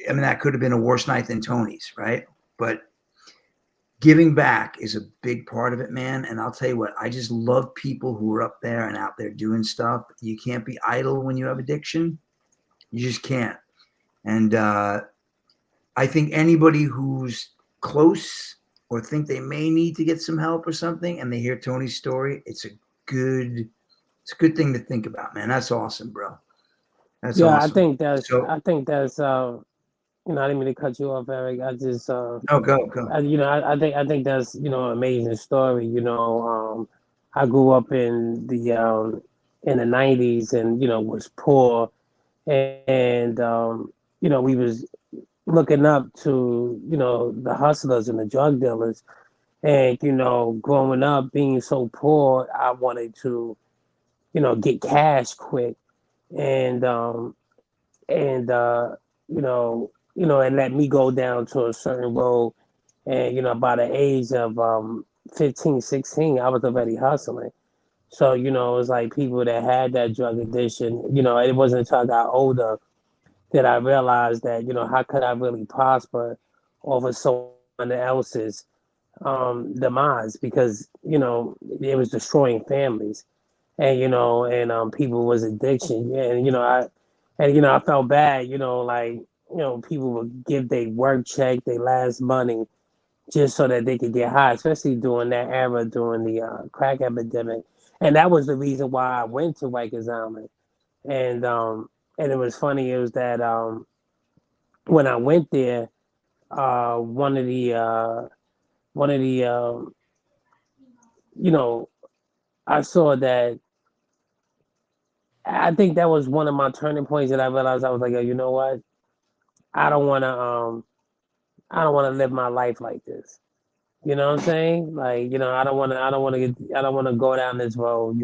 A: I mean, that could have been a worse night than Tony's, right? But giving back is a big part of it, man. And I'll tell you what, I just love people who are up there and out there doing stuff. You can't be idle when you have addiction. You just can't. And I think anybody who's close or think they may need to get some help or something, and they hear Tony's story, it's a good thing to think about, man. That's awesome, bro. That's
D: Yeah,
A: awesome. So,
D: I think that's I didn't mean to cut you off, Eric. I just
A: no, go.
D: I think that's an amazing story. I grew up in the '90s and was poor, and we was looking up to the hustlers and the drug dealers, and growing up being so poor, I wanted to get cash quick, and you know and let me go down to a certain road, and by the age of 15, 16, I was already hustling. So it was like people that had that drug addiction. It wasn't until I got older that I realized that how could I really prosper over someone else's demise, because it was destroying families, and people was addiction. Yeah, and I felt bad, like people would give their work check, their last money, just so that they could get high, especially during that era, during the crack epidemic. And that was the reason why I went to Rikers Island. And it was funny, it was that when I went there, one of the you know I saw that. I think that was one of my turning points that I realized. I was like, oh, you know what? I don't want to. I don't want to live my life like this. You know what I'm saying? Like, I don't want to. I don't want to get. I don't want to go down this road.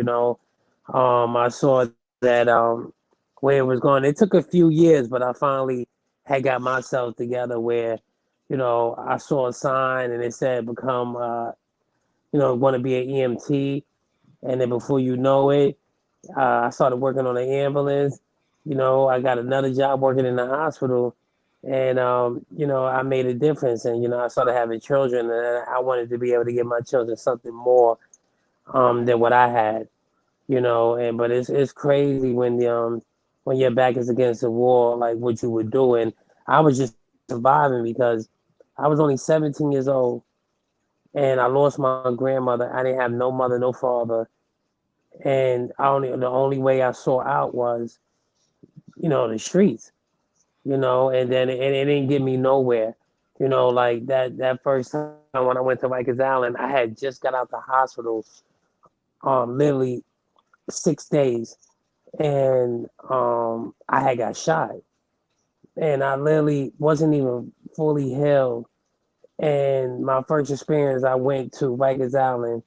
D: I saw that where it was going. It took a few years, but I finally had got myself together where, I saw a sign and it said become, want to be an EMT, and then before you know it, I started working on an ambulance. I got another job working in the hospital, and I made a difference. And I started having children, and I wanted to be able to give my children something more than what I had. And but it's crazy when your back is against the wall, like what you were doing. I was just surviving because I was only 17 years old, and I lost my grandmother. I didn't have no mother, no father, and the only way I saw out was the streets. And then it didn't get me nowhere. Like that first time when I went to Rikers Island, I had just got out the hospital, literally 6 days, and I had got shot, and I literally wasn't even fully healed. And my first experience, I went to Rikers Island.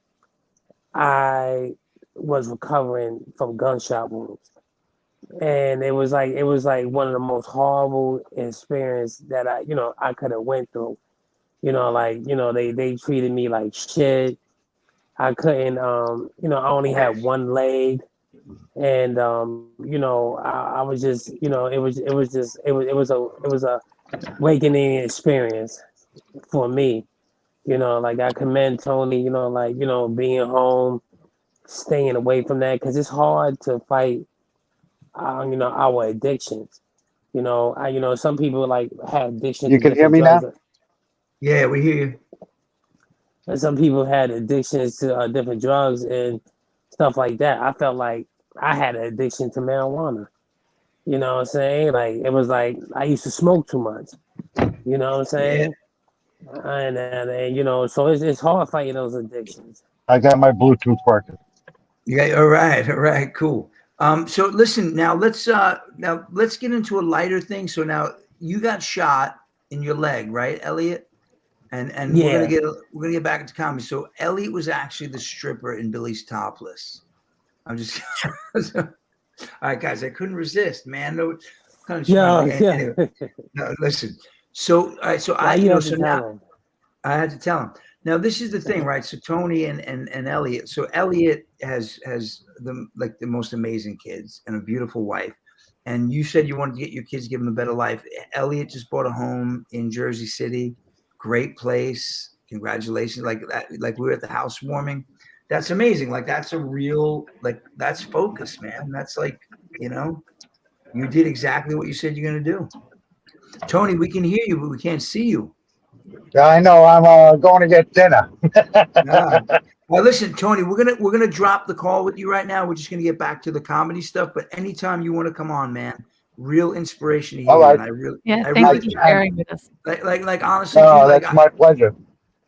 D: I was recovering from gunshot wounds, and it was like one of the most horrible experience that I could have went through. They treated me like shit. I couldn't I only had one leg, and I was just it was a awakening experience for me. Like I commend Tony, like being home, staying away from that, because it's hard to fight our addictions. Some people like have addiction
E: You
D: to
E: can hear
D: different
E: me now?
D: drugs,
A: Yeah, we hear you.
D: and some people had addictions to different drugs and stuff like that. I felt like I had an addiction to marijuana. You know what I'm saying? Like it was like I used to smoke too much. You know what I'm
A: Yeah,
D: saying? And you know, so it's hard fighting those addictions.
E: I got my Bluetooth working.
A: Yeah, all right, cool. So listen, now let's get into a lighter thing. So now you got shot in your leg, right, Elliot? And we're
D: Yeah.
A: gonna get back into comedy. So Elliot was actually the stripper in Billy's Topless. I'm just all right, guys. I couldn't resist, man. No, kind of
D: Yeah,
A: funny.
D: yeah.
A: Anyway, no, listen. So all right, so
D: Why
A: you
D: you
A: know,
D: have
A: so
D: to
A: now
D: tell him?
A: I had to tell him. Now this is the thing, right? So Tony and Elliot. So Elliot has the most amazing kids and a beautiful wife. And you said you wanted to get your kids, give them a better life. Elliot just bought a home in Jersey City. Great place. Congratulations. Like that, like we were at the housewarming. That's amazing. Like that's a real, like that's focus, man. That's like, you know, you did exactly what you said you're gonna do. Tony, we can hear you, but we can't see you.
E: Yeah, I know. I'm going to get dinner.
A: Ah. Well, listen, Tony, we're gonna drop the call with you right now. We're just gonna get back to the comedy stuff. But anytime you want to come on, man, real inspiration to
E: All
A: hear you.
E: right.
A: And
B: Yeah,
A: I
B: thank you
A: really,
B: for
E: And
B: sharing with us.
A: like honestly,
E: no,
A: dude, like
E: that's my pleasure.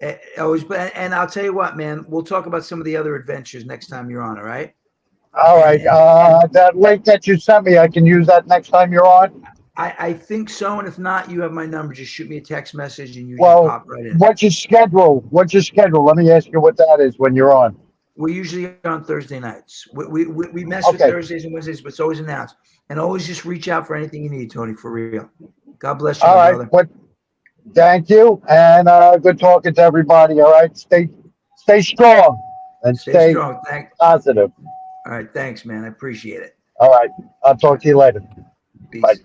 A: I always. And I'll tell you what, man, we'll talk about some of the other adventures next time you're on. All right.
E: All
A: And
E: right. That link that you sent me, I can use that next time you're on.
A: I think so. And if not, you have my number. Just shoot me a text message, and you just
E: Well,
A: pop right in.
E: what's your schedule? What's your schedule? Let me ask you what that is when you're on.
A: We're usually on Thursday nights. We mess with
E: Okay.
A: Thursdays and Wednesdays, but it's always announced. And always just reach out for anything you need, Tony, for real. God bless you,
E: All
A: my
E: right.
A: brother.
E: What? Thank you, and good talking to everybody. All right. Stay strong and
A: Stay
E: stay
A: strong. Thanks.
E: positive.
A: All right. Thanks, man. I appreciate it.
E: All right. I'll
A: All
E: talk
A: right.
E: to you later. Bye.
A: Peace.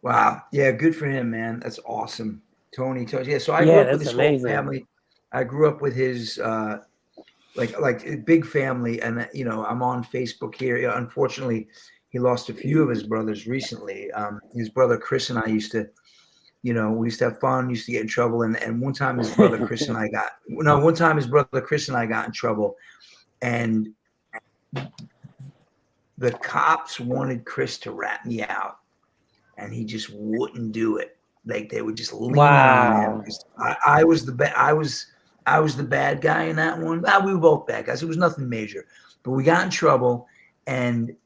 A: Wow. Yeah, good for him, man. That's awesome. Tony. Yeah. So I grew
D: Yeah,
A: up with
D: that's
A: his whole
D: amazing.
A: family. I grew up with his like a big family, and you know, I'm on Facebook here. Yeah, unfortunately, he lost a few of his brothers recently. His brother Chris and I used to, you know, we used to have fun, used to get in trouble, and one time his brother Chris and I got no, one time his brother Chris and I got in trouble, and the cops wanted Chris to rat me out, and he just wouldn't do it. Like they were just leaning on him.
D: Wow.
A: I was I was the bad guy in that one. We were both bad guys. It was nothing major, but we got in trouble, and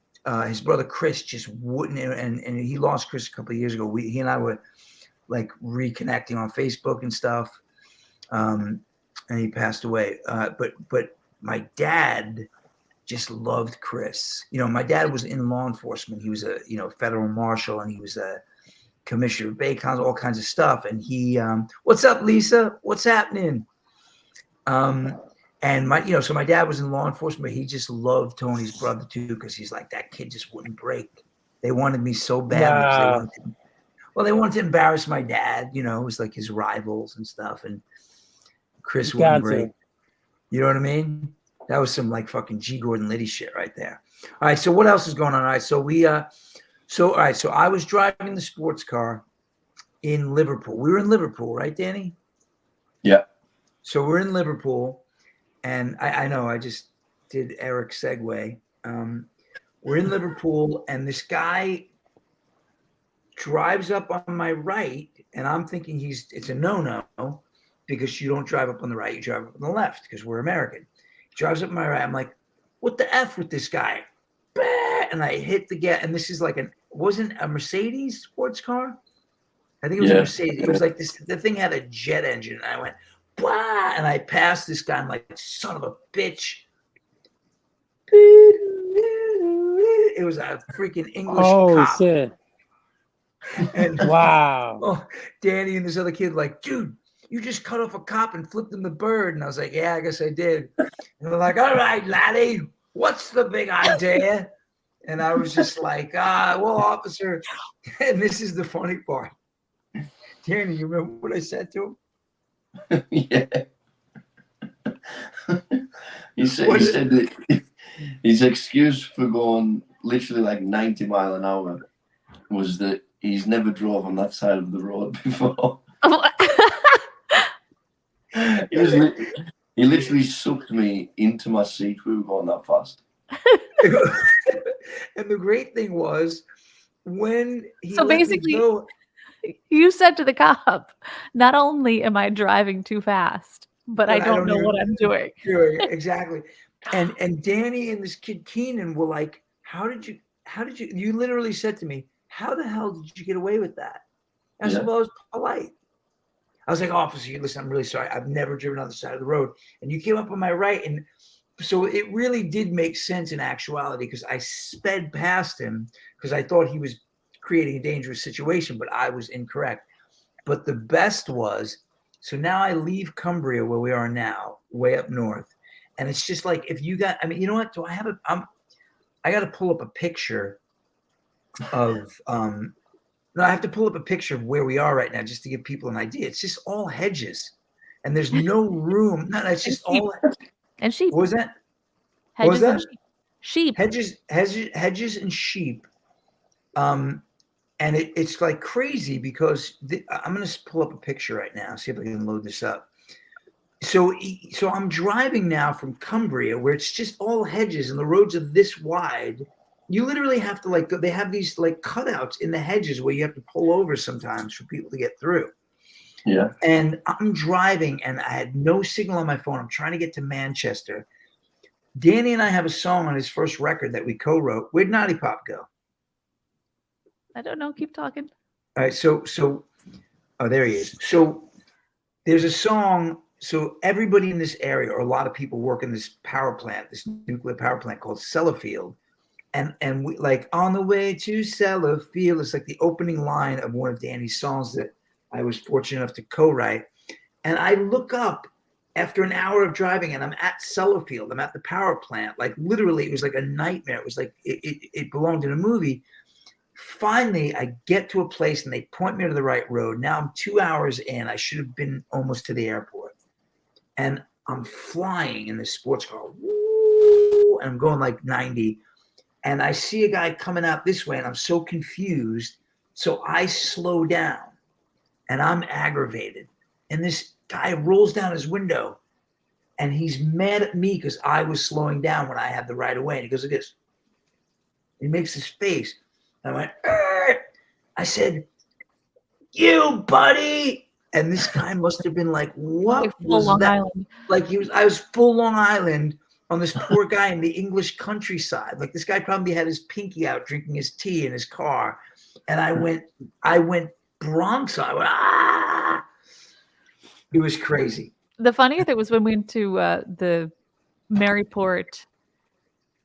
A: his brother Chris just wouldn't. And he lost Chris a couple of years ago. He and I were like reconnecting on Facebook and stuff, and he passed away. But my dad just loved Chris. You know, my dad was in law enforcement. He was a federal marshal, and he was a commissioner of Baycons, all kinds of stuff. And he, what's up, Lisa? What's happening? And so my dad was in law enforcement, but he just loved Tony's brother too, because he's like, that kid just wouldn't break. They wanted me so badly because
D: Wow.
A: they wanted to embarrass my dad. You know, it was like his rivals and stuff. And Chris wouldn't break.
D: Gotcha.
A: You know what I mean? That was some like fucking G. Gordon Liddy shit right there. All right. So what else is going on? All right. So all right. So I was driving the sports car in Liverpool. We were in Liverpool, right, Danny?
C: Yeah.
A: So we're in Liverpool, and I know I just did Eric's segue. We're in Liverpool, and this guy drives up on my right, and I'm thinking it's a no-no because you don't drive up on the right, you drive up on the left because we're American. He drives up on my right. I'm like, what the F with this guy? And I hit the gas, and this is like wasn't a Mercedes sports car? I think it was a Mercedes. It was like this. The thing had a jet engine, and I went, bah, and I passed this guy. I'm like, son of a bitch. It was a freaking English
D: Oh
A: cop.
D: shit.
A: And
D: Wow.
A: Danny and this other kid like, dude, you just cut off a cop and flipped him the bird. And I was like, yeah, I guess I did. And they're like, all right, laddie, what's the big idea? And I was just like, well, officer. And this is the funny part. Danny, you remember what I said to him?
C: Yeah. He said that his excuse for going literally like 90 miles an hour was that he's never drove on that side of the road before. He literally sucked me into my seat. We were going that fast.
A: And the great thing was when he
B: So
A: let me
B: basically,
A: go,
B: You said to the cop, not only am I driving too fast, but I
A: But
B: don't know
A: even
B: what I'm doing.
A: exactly. And Danny and this kid Keenan were like, how did you literally said to me, how the hell did you get away with that? I said,
C: Yeah.
A: well, I was polite. I was like, officer, listen, I'm really sorry. I've never driven on the side of the road. And you came up on my right. And so it really did make sense in actuality because I sped past him because I thought he was creating a dangerous situation, but I was incorrect. But the best was, so now I leave Cumbria where we are now, way up north. And it's just like, if you got, I mean, you know what? Do I have I got to pull up a picture of, no, I have to pull up a picture of where we are right now just to give people an idea. It's just all hedges and there's no room. No, it's just all.
B: And sheep.
A: What was that?
B: Hedges
A: what
B: and
A: was that?
B: sheep.
A: Hedges and sheep. And it's like crazy because I'm going to pull up a picture right now. See if I can load this up. So I'm driving now from Cumbria where it's just all hedges and the roads are this wide. You literally have to they have these like cutouts in the hedges where you have to pull over sometimes for people to get through.
C: Yeah.
A: And I'm driving and I had no signal on my phone. I'm trying to get to Manchester. Danny and I have a song on his first record that we co-wrote. Where'd Naughty Pop go?
B: I don't know. Keep talking.
A: All right. So, oh, there he is. So there's a song. So everybody in this area, or a lot of people work in this power plant, this nuclear power plant called Sellafield. And we like on the way to Sellafield. It's like the opening line of one of Danny's songs that I was fortunate enough to co-write. And I look up after an hour of driving and I'm at Sellafield. I'm at the power plant. Like literally, it was like a nightmare. It was like it belonged in a movie. Finally, I get to a place and they point me to the right road. Now I'm 2 hours in. I should have been almost to the airport. And I'm flying in this sports car. Woo, and I'm going like 90. And I see a guy coming out this way and I'm so confused. So I slow down and I'm aggravated. And this guy rolls down his window and he's mad at me because I was slowing down when I had the right of way. And he goes like this. He makes this face. I went, Arr! I said, you buddy. And this guy must have been like, what
B: Like full
A: was
B: Long
A: that?
B: Island.
A: Like I was full Long Island on this poor guy in the English countryside. Like this guy probably had his pinky out drinking his tea in his car. And I went Bronx. I went, ah. It was crazy.
B: The funniest thing was when we went to the Maryport.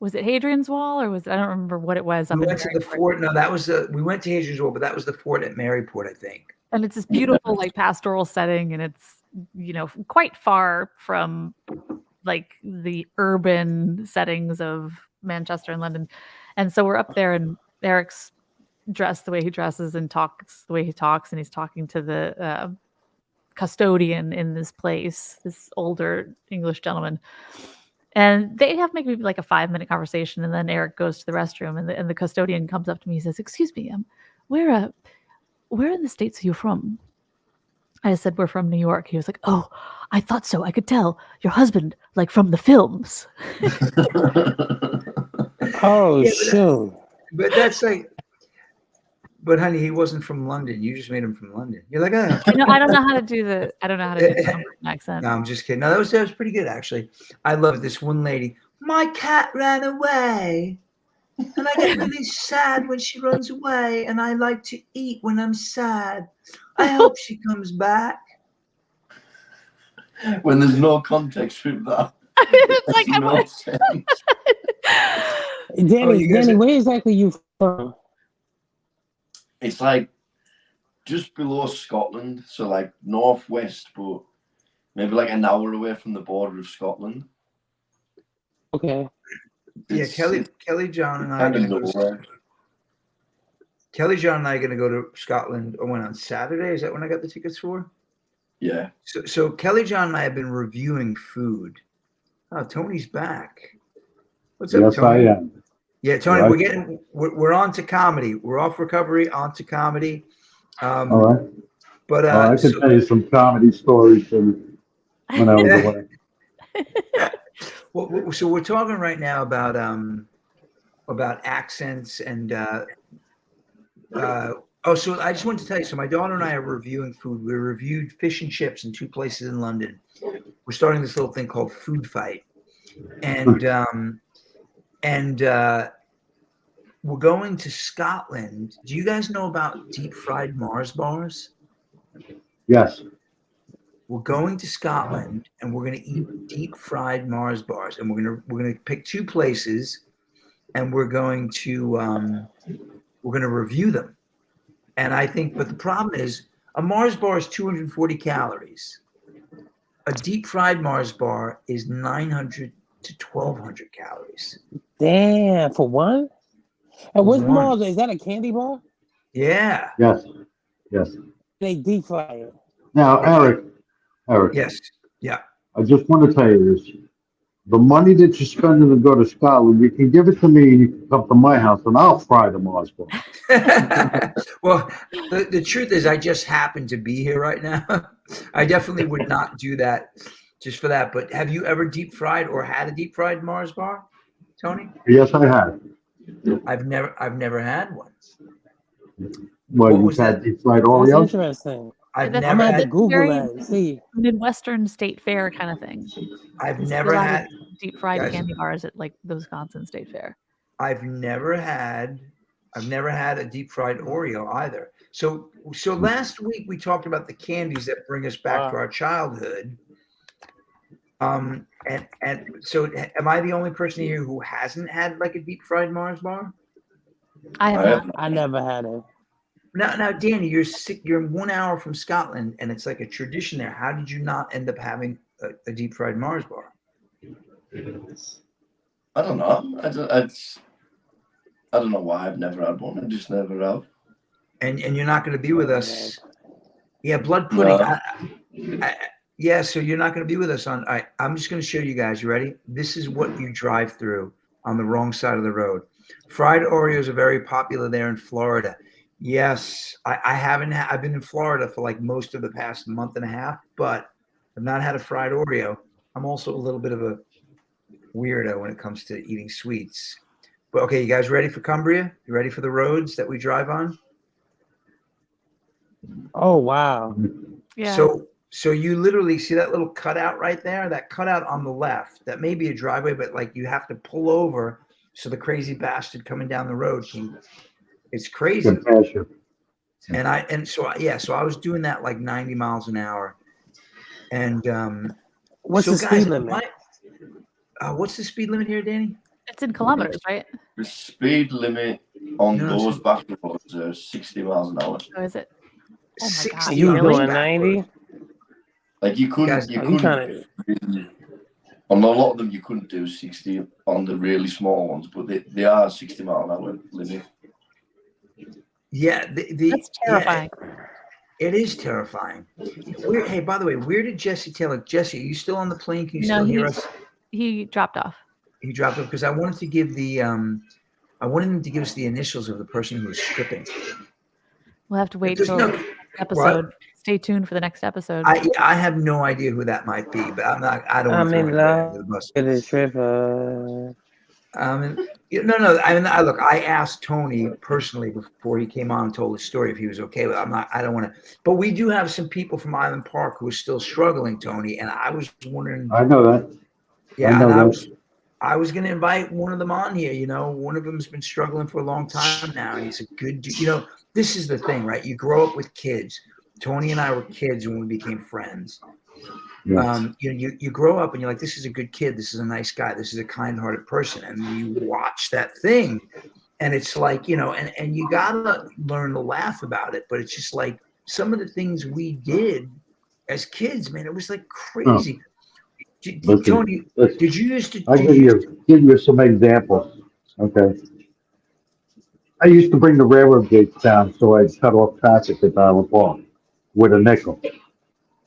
B: Was it Hadrian's Wall or was I don't remember what it was.
A: We went to the fort. No, that was we went to Hadrian's Wall, but that was the fort at Maryport, I think.
B: And it's this beautiful like pastoral setting, and it's quite far from like the urban settings of Manchester and London. And so we're up there, and Eric's dressed the way he dresses and talks the way he talks, and he's talking to the custodian in this place, this older English gentleman. And they have maybe like a 5-minute conversation, and then Eric goes to the restroom, and the custodian comes up to me. He says, "Excuse me, where in the States are you from?" I said, "We're from New York." He was like, "Oh, I thought so. I could tell your husband, like from the films."
D: Oh,
A: Yeah,
D: shoot.
A: But that's like, but honey, he wasn't from London. You just made him from London. You're like, oh.
B: I don't know how to do the Cumberland accent.
A: No, I'm just kidding. No, that was pretty good actually. I love this one lady. My cat ran away, and I get really sad when she runs away, and I like to eat when I'm sad. I hope she comes back.
C: When there's no context with that.
B: It's like
C: No sense.
D: Danny, where exactly you from?
C: It's like just below Scotland, so like northwest, but maybe like an hour away from the border of Scotland.
D: Okay.
A: Yeah, Kelly John and I are
C: kind
A: gonna
C: of
A: go to Kelly John and I are gonna go to Scotland. I went on Saturday. Is that when I got the tickets for?
C: Yeah.
A: So Kelly John and I have been reviewing food. Oh, Tony's back. What's up,
F: Yes,
A: Tony?
F: I am.
A: Yeah, Tony,
F: Right.
A: we're on to comedy. We're off recovery, on to comedy.
F: All right.
A: But
F: I could tell you some comedy stories from when I was away.
A: Well, so we're talking right now about accents and Oh, so I just wanted to tell you. So my daughter and I are reviewing food. We reviewed fish and chips in 2 places in London. We're starting this little thing called Food Fight, and we're going to Scotland. Do you guys know about deep fried Mars bars?
F: Yes.
A: We're going to Scotland and we're going to eat deep fried Mars bars, and we're going to pick 2 places, and we're going to review them. And I think, but the problem is, a Mars bar is 240 calories. A deep fried Mars bar is 900 to 1200 calories.
D: Damn, for one? And what's
A: One.
D: Mars? Is that a candy bar?
A: Yeah.
F: Yes. Yes.
D: They deep fry it.
F: Now, Eric,
A: Yes. Yeah.
F: I just want to tell you this. The money that you're spending to go to Scotland, you can give it to me and you can come to my house and I'll fry the Mars bar.
A: Well, the truth is, I just happen to be here right now. I definitely would not do that just for that. But have you ever deep fried or had a deep fried Mars bar, Tony?
F: Yes, I have.
A: I've never had one.
F: Well,
A: What
F: you've
A: was
F: had
A: that?
F: deep fried
D: That's
F: Oreos?
D: interesting.
A: I've
B: That's-
D: I'm
A: never
D: gonna have to
A: had.
D: Google
B: very-
D: that and see.
B: Midwestern State Fair kind of thing.
A: I've
B: There's
A: never
B: a lot of
A: had.
B: deep fried
A: guys.
B: candy bars at like the Wisconsin State Fair.
A: I've never had a deep fried Oreo either. So last week we talked about the candies that bring us back to
D: Wow.
A: our childhood. And so am I the only person here who hasn't had like a deep fried Mars bar?
B: I have
C: I
B: not.
C: have-
D: I never had it.
A: Now, Danny, you're 1 hour from Scotland, and it's like a tradition there. How did you not end up having a deep fried Mars bar?
C: I don't know. I don't know why I've never had one. I just never have.
A: And you're not going to be with us. Yeah, blood pudding.
C: No.
A: Yeah, so you're not going to be with us on. I'm just going to show you guys. You ready? This is what you drive through on the wrong side of the road. Fried Oreos are very popular there in Florida. Yes, I haven't. I've been in Florida for like most of the past month and a half, but I've not had a fried Oreo. I'm also a little bit of a weirdo when it comes to eating sweets. But okay, you guys ready for Cumbria? You ready for the roads that we drive on?
D: Oh wow.
B: Yeah.
A: So you literally see that little cutout right there? That cutout on the left, that may be a driveway, but like you have to pull over so the crazy bastard coming down the road can. It's crazy.
F: Good passion.
A: So I was doing that like 90 miles an hour. And
D: What's
A: so
D: the
A: guys,
D: speed limit?
A: what's the speed limit here, Danny?
B: It's in kilometers, right?
C: The speed limit on
A: No,
C: those back roads are 60 miles an hour.
B: Oh, is it? Oh my
A: 60
B: God.
D: Are you
A: miles
D: doing
A: backwards.
D: 90?
C: Like you couldn't,
A: Guys,
C: you
D: Are you
C: couldn't.
D: trying to?
C: On a lot of them, you couldn't do 60 on the really small ones, but they are 60 mile an hour limit.
A: Yeah,
B: That's terrifying.
A: Yeah, it is terrifying. Hey, by the way, where did Jesse Taylor? Jesse, are you still on the plane? Can you
B: No,
A: still hear us?
B: He dropped off.
A: He dropped off because I wanted to give I wanted him to give us the initials of the person who was stripping.
B: We'll have to wait
A: Because,
B: till
A: no,
B: the next episode. Stay tuned for the next episode.
A: I have no idea who that might be, but I don't want
D: I'm
A: to throw
D: in
A: anybody
D: love
A: under the bus.
D: with this river.
A: No. I mean, I asked Tony personally before he came on and told his story if he was okay with it. I don't want to. But we do have some people from Island Park who are still struggling, Tony. And I was wondering.
F: I know that.
A: Yeah,
F: know
A: and
F: that.
A: I was going to invite one of them on here. You know, one of them's been struggling for a long time now, and he's a good dude. You know, this is the thing, right? You grow up with kids. Tony and I were kids when we became friends.
F: Yes.
A: You grow up and you're like, this is a good kid. This is a nice guy. This is a kind-hearted person. And you watch that thing and it's like, you know, and you got to learn to laugh about it. But it's just like some of the things we did as kids, man, it was like crazy.
F: Listen,
A: Tony,
F: listen.
A: did you used to?
F: I'll give you some examples. Okay. I used to bring the railroad gates down so I'd cut off traffic at Island Park with a nickel. Did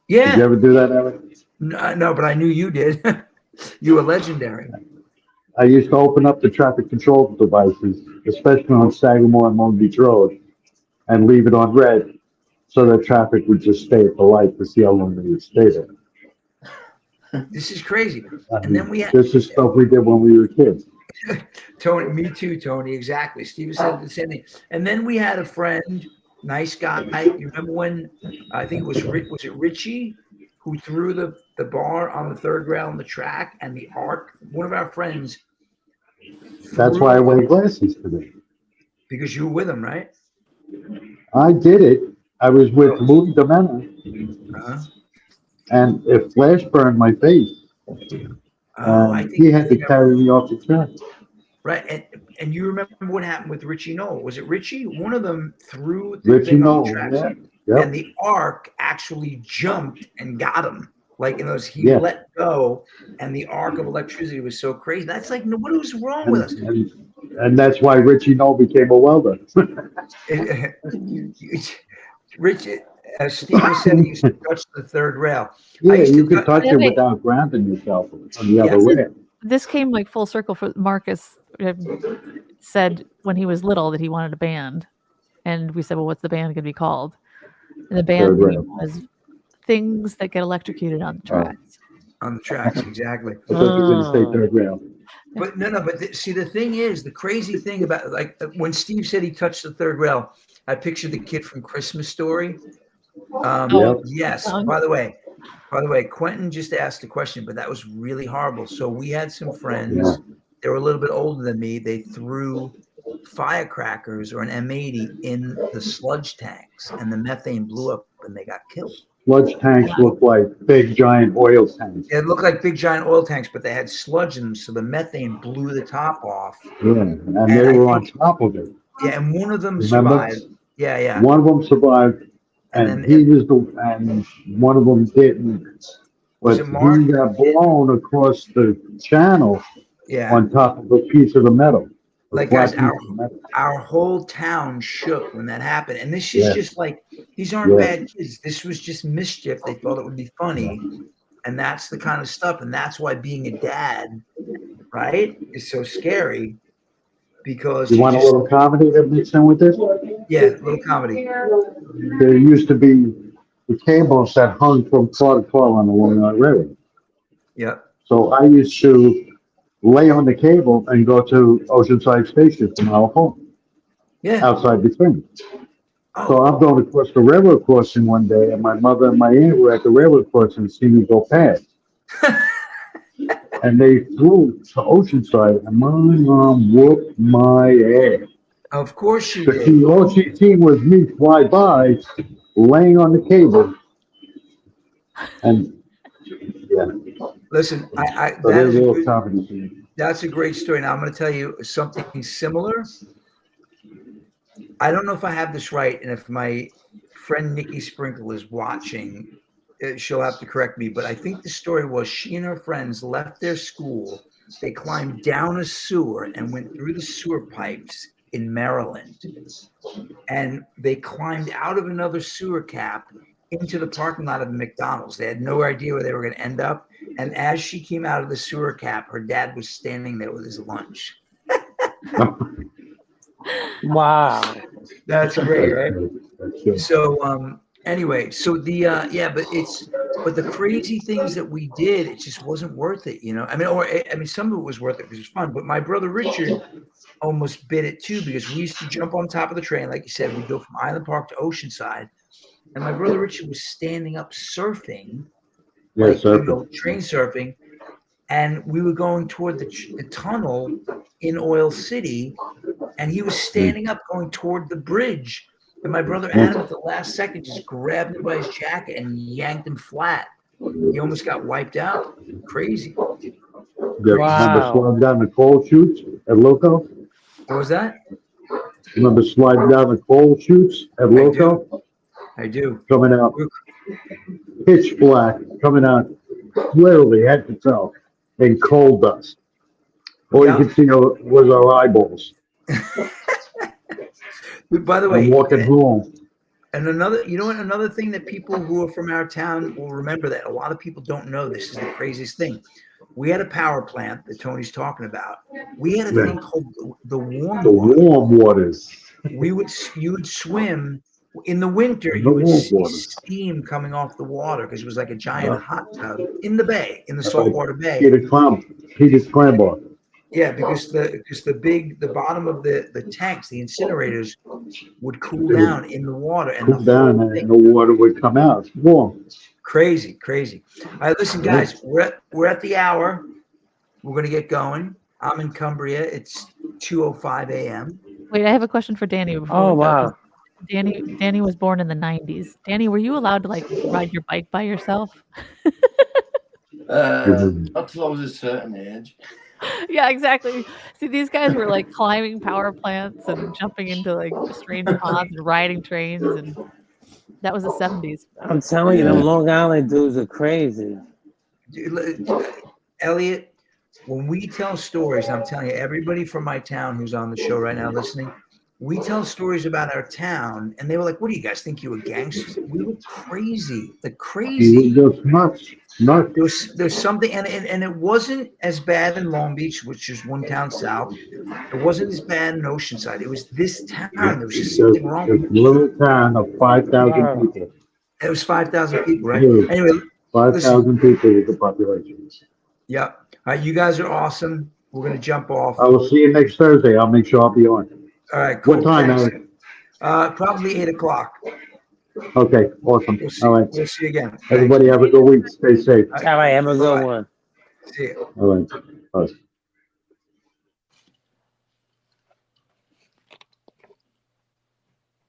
F: you
A: Yeah.
F: ever do that, Eric?
A: No, but I knew you did. You were legendary.
F: I used to open up the traffic control devices, especially on Sagamore and Long Beach Road, and leave it on red so that traffic would just stay at the light to see how long they would stay there.
A: This is crazy.
F: I
A: And then
F: mean,
A: we had
F: this is stuff we did when we were kids.
A: Tony, me too, Tony. Exactly. Steven said the same thing. And then we had a friend nice guy. You remember when I think it was was it Richie who threw the bar on the third rail on the track and the arc? One of our friends
F: That's why I
A: threw
F: wear glasses today.
A: because you were with him, right?
F: I did it. I was with
A: Oh,
F: Louis Domena,
A: uh-huh.
F: and it flash burned my face,
A: Oh,
F: and he
A: I
F: had to
A: think
F: carry me off the track.
A: right. And you remember what happened with Richie Noel? Was it Richie? One of them threw the
F: Richie
A: thing on the
F: Nolan,
A: track,
F: yeah,
A: and
F: yep,
A: the arc actually jumped and got him. Like in those, he
F: yeah,
A: let go, and the arc of electricity was so crazy. That's like, what was wrong with
F: and
A: us?
F: and, and that's why Richie Nolan became a welder.
A: Rich, Steve was said he used to touch the third rail. I
F: Yeah,
A: used
F: you
A: to
F: could
A: touch.
F: touch
B: By the
F: it
B: way,
F: without grounding yourself on the other
A: Yeah,
B: this,
F: rail.
B: this came like full circle for Marcus. Said when he was little that he wanted a band, and we said, "Well, what's the band going to be called?" And the band
F: Third
B: name
F: rail.
B: was "Things That Get Electrocuted on the
F: Oh,
B: Tracks."
A: on the tracks, exactly.
F: I thought you were going to say third rail.
A: But no, but see, the thing is, the crazy thing about like when Steve said he touched the third rail, I pictured the kid from Christmas Story.
B: Oh,
F: Yep.
A: Yes.
B: um,
A: By the way, Quentin just asked a question, but that was really horrible. So we had some
F: Yeah.
A: friends. They were a little bit older than me. They threw firecrackers or an M80 in the sludge tanks, and the methane blew up, and they got killed.
F: Sludge tanks look like big giant oil tanks.
A: It looked like big giant oil tanks, but they had sludge in them, so the methane blew the top off.
F: Yeah, and
A: And
F: they
A: I
F: were on
A: think,
F: top of it.
A: yeah, and one of them
F: Remember?
A: survived. Yeah.
F: One of them survived,
A: And
F: and
A: then
F: and one of them didn't.
A: was
F: But
A: it Mark?
F: he got blown across the channel
A: Yeah.
F: on top of a piece of the metal, a
A: Like
F: flat
A: guys,
F: piece of metal.
A: our whole town shook when that happened. And this is
F: Yeah,
A: just like, these aren't
F: yeah,
A: bad kids. This was just mischief. They thought it would be
F: yeah.
A: funny. And that's the kind of stuff. And that's why being a dad, right, is so scary because
F: You
A: you
F: want a
A: just,
F: little comedy that mix in with this?
A: yeah, little comedy.
F: There used to be the cables that hung from car to car on the Long Island Railroad.
A: Yeah.
F: So I used to lay on the cable and go to Oceanside Station from our home,
A: Yeah.
F: outside the train. So
A: Oh,
F: I'm going across the railroad crossing one day, and my mother and my aunt were at the railroad crossing and see me go past. And they flew to Oceanside, and my mom whooped my ass.
A: of course she
F: But
A: did.
F: all she seen was me fly by, laying on the cable, and yeah.
A: Listen,
F: So
A: that
F: there's
A: is
F: a
A: a
F: little
A: good,
F: comedy scene.
A: that's a great story. Now I'm going to tell you something similar. I don't know if I have this right, and if my friend Nikki Sprinkle is watching, she'll have to correct me. But I think the story was she and her friends left their school. They climbed down a sewer and went through the sewer pipes in Maryland, and they climbed out of another sewer cap into the parking lot of the McDonald's. They had no idea where they were going to end up. And as she came out of the sewer cap, her dad was standing there with his lunch.
D: Wow.
A: That's great, right?
F: That's good.
A: So anyway, so the but the crazy things that we did, it just wasn't worth it, you know. I mean, some of it was worth it because it was fun. But my brother Richard almost bit it too because we used to jump on top of the train, like you said, we'd go from Island Park to Oceanside, and my brother Richard was standing up surfing,
F: Yeah,
A: like
F: surfing.
A: train surfing, and we were going toward the tunnel in Oil City, and he was standing up going toward the bridge. And my brother Adam at the last second just grabbed him by his jacket and yanked him flat. He almost got wiped out. Crazy.
F: Yeah, remember
D: Wow.
F: sliding down the coal chutes at Loco?
A: What was that?
F: Remember sliding down the coal chutes at Loco?
A: I do.
F: Coming out pitch black, coming out literally head to toe in coal dust. All
A: Yeah.
F: you could see was our eyeballs.
A: By the
F: I'm
A: way,
F: walking home.
A: and another thing that people who are from our town will remember that a lot of people don't know, this is the craziest thing. We had a power plant that Tony's talking about. We had a
F: Yeah.
A: thing called the warm
F: The
A: water.
F: warm waters.
A: You would swim in the winter.
F: The
A: You would
F: warm
A: see
F: waters.
A: steam coming off the water because it was like a giant
F: Yeah.
A: hot tub in the bay, in the
F: Like
A: saltwater bay.
F: Peter Clambar.
A: Yeah, because the bottom of the tanks, the incinerators, would cool
F: It would
A: down in the water, and
F: cool
A: the
F: down
A: whole
F: and
A: thing,
F: the water would come out. Warm.
A: crazy. All right, listen,
F: Yeah.
A: guys, we're at the hour. We're gonna get going. I'm in Cumbria. It's 2:05 a.m.
B: Wait, I have a question for Danny before
D: Oh
B: we go. 'Cause
D: wow.
B: Danny was born in the 90s. Danny, were you allowed to like ride your bike by yourself?
C: Not till I was a certain age.
B: Yeah, exactly. See, these guys were like climbing power plants and jumping into like strange ponds and riding trains, and that was the 70s.
D: I'm telling you,
C: Yeah.
D: them Long Island dudes are crazy.
A: Elliot, when we tell stories, I'm telling you, everybody from my town who's on the show right now listening, we tell stories about our town, and they were like, "What do you guys think? You were gangsters?" We were crazy, like
F: He
A: crazy.
F: was just nuts.
A: There's something, and it wasn't as bad in Long Beach, which is one town south. It wasn't as bad in Oceanside. It was this town. There was just something wrong with
F: This
A: it.
F: little town of 5,000 people.
A: It was 5,000 people, right?
F: Dude,
A: Anyway,
F: 5,000 people is the population.
A: yeah. All right, you guys are awesome. We're gonna jump off.
F: I will see you next Thursday. I'll make sure I'll be on.
A: All right, cool.
F: What time,
A: Thanks.
F: Eric?
A: Probably 8 o'clock.
F: Okay, awesome.
A: We'll see.
F: All right.
A: We'll see you again. Thanks.
F: Everybody have a good week. Stay safe.
D: All right, have a good
A: Bye-bye.
D: one.
A: See you.
F: All right. Bye.